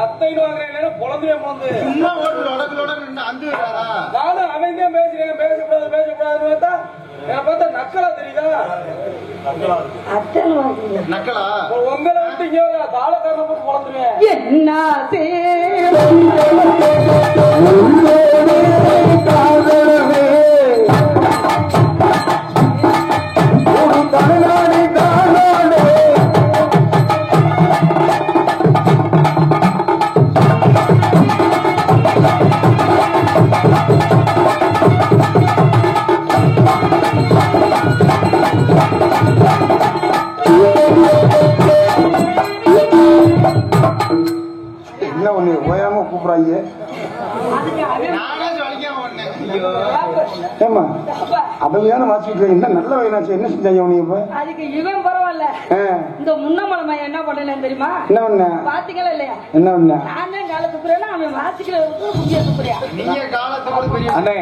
அத்தைன்னு வாங்குறேன் பொழந்துவே பொழந்து. சும்மா ஓட்டு உடம்புல நின்று அந்து விடுறாரா? நானும் அவன் தான் பேசுறேன் பேசக்கூடாதுன்னு பார்த்தா என்ன பார்த்தா நக்கலா தெரியுதா? நக்கலா? உங்களை விட்டு இங்க தாளக்காரனை போட்டு பொழந்துருவேன். என்ன என்ன ஒண்ணு ஓயாம கூப்பிடுறாங்க. நானே வலிக்காம ஓடினேன். ஐயோ. ஏமா அவையான வாசிக்கிட்டு என்ன நல்ல வயனாச்சு என்ன செஞ்சாங்க உனக்கு இப்ப? அதுக்கு இவன் பரவாயில்ல. இந்த முன்னமலை என்ன பண்ணேன்னு தெரியுமா? என்ன பண்ண? பாத்தீங்களா இல்லையா? என்ன பண்ண? நான் தான் கால துப்புறேன்னா அவன் வாசிக்கல புதிய துப்புறியா? நீங்க காலத்துக்கு பெரிய அண்ணே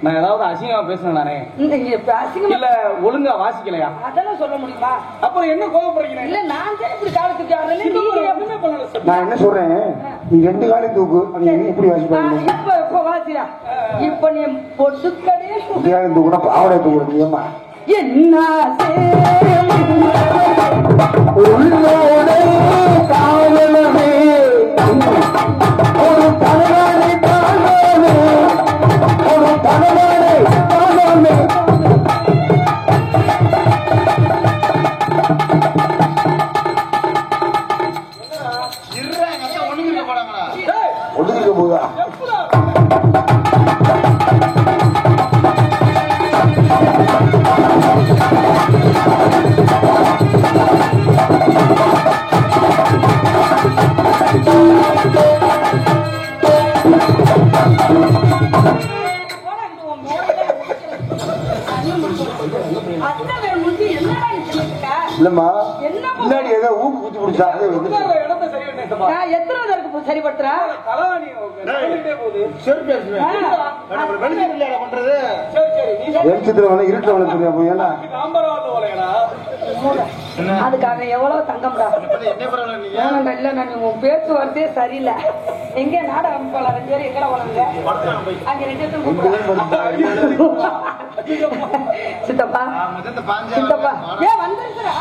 நான் ஏதாவது அசிங்கமா பேசுனேன் நானே இந்த அசிங்கமா இல்ல ஒழுங்கா வாசிக்கலையா? அதெல்லாம் சொல்ல முடியுமா? அப்புறம் என்ன கோபப்படுறீங்க? இல்ல நான் தான் இப்படி காலத்துக்கு ஆடுறேன். நீங்க எப்பவுமே பண்ணல சார். நான் என்ன சொல்றேன், நீ ரெண்டு காலையும் தூக்கு. நீ எப்படி வாசிப்பாங்க? இப்ப வாசியா இப்ப நீ பொட்டுக்கடே ரெண்டு காலையும் தூக்குனா பாவடை தூக்குற நீ ஏமா என்ன உள்ளோட காவலமே ஒரு தலைவனை காண இல்லம்மா முன்னாடி ஏதோ ஊக்கு குத்தி பிடிச்சா அதே வந்து எத்தனை சரிபடுத்துறேன் வெளிச்சத்துல வேணா இருட்டுல வேணா தெரியா போய் ஏன்னா அதுக்காக எவ்வளவு தங்கம்டா இல்ல நான் உங்க பேச்சுவார்த்தையே சரியில்லை. எங்க நாடகம் போல 2 பேரும் எங்கட போனாங்க அங்க 2 சித்தப்பா சித்தப்பா ஏன் வந்துருக்குறா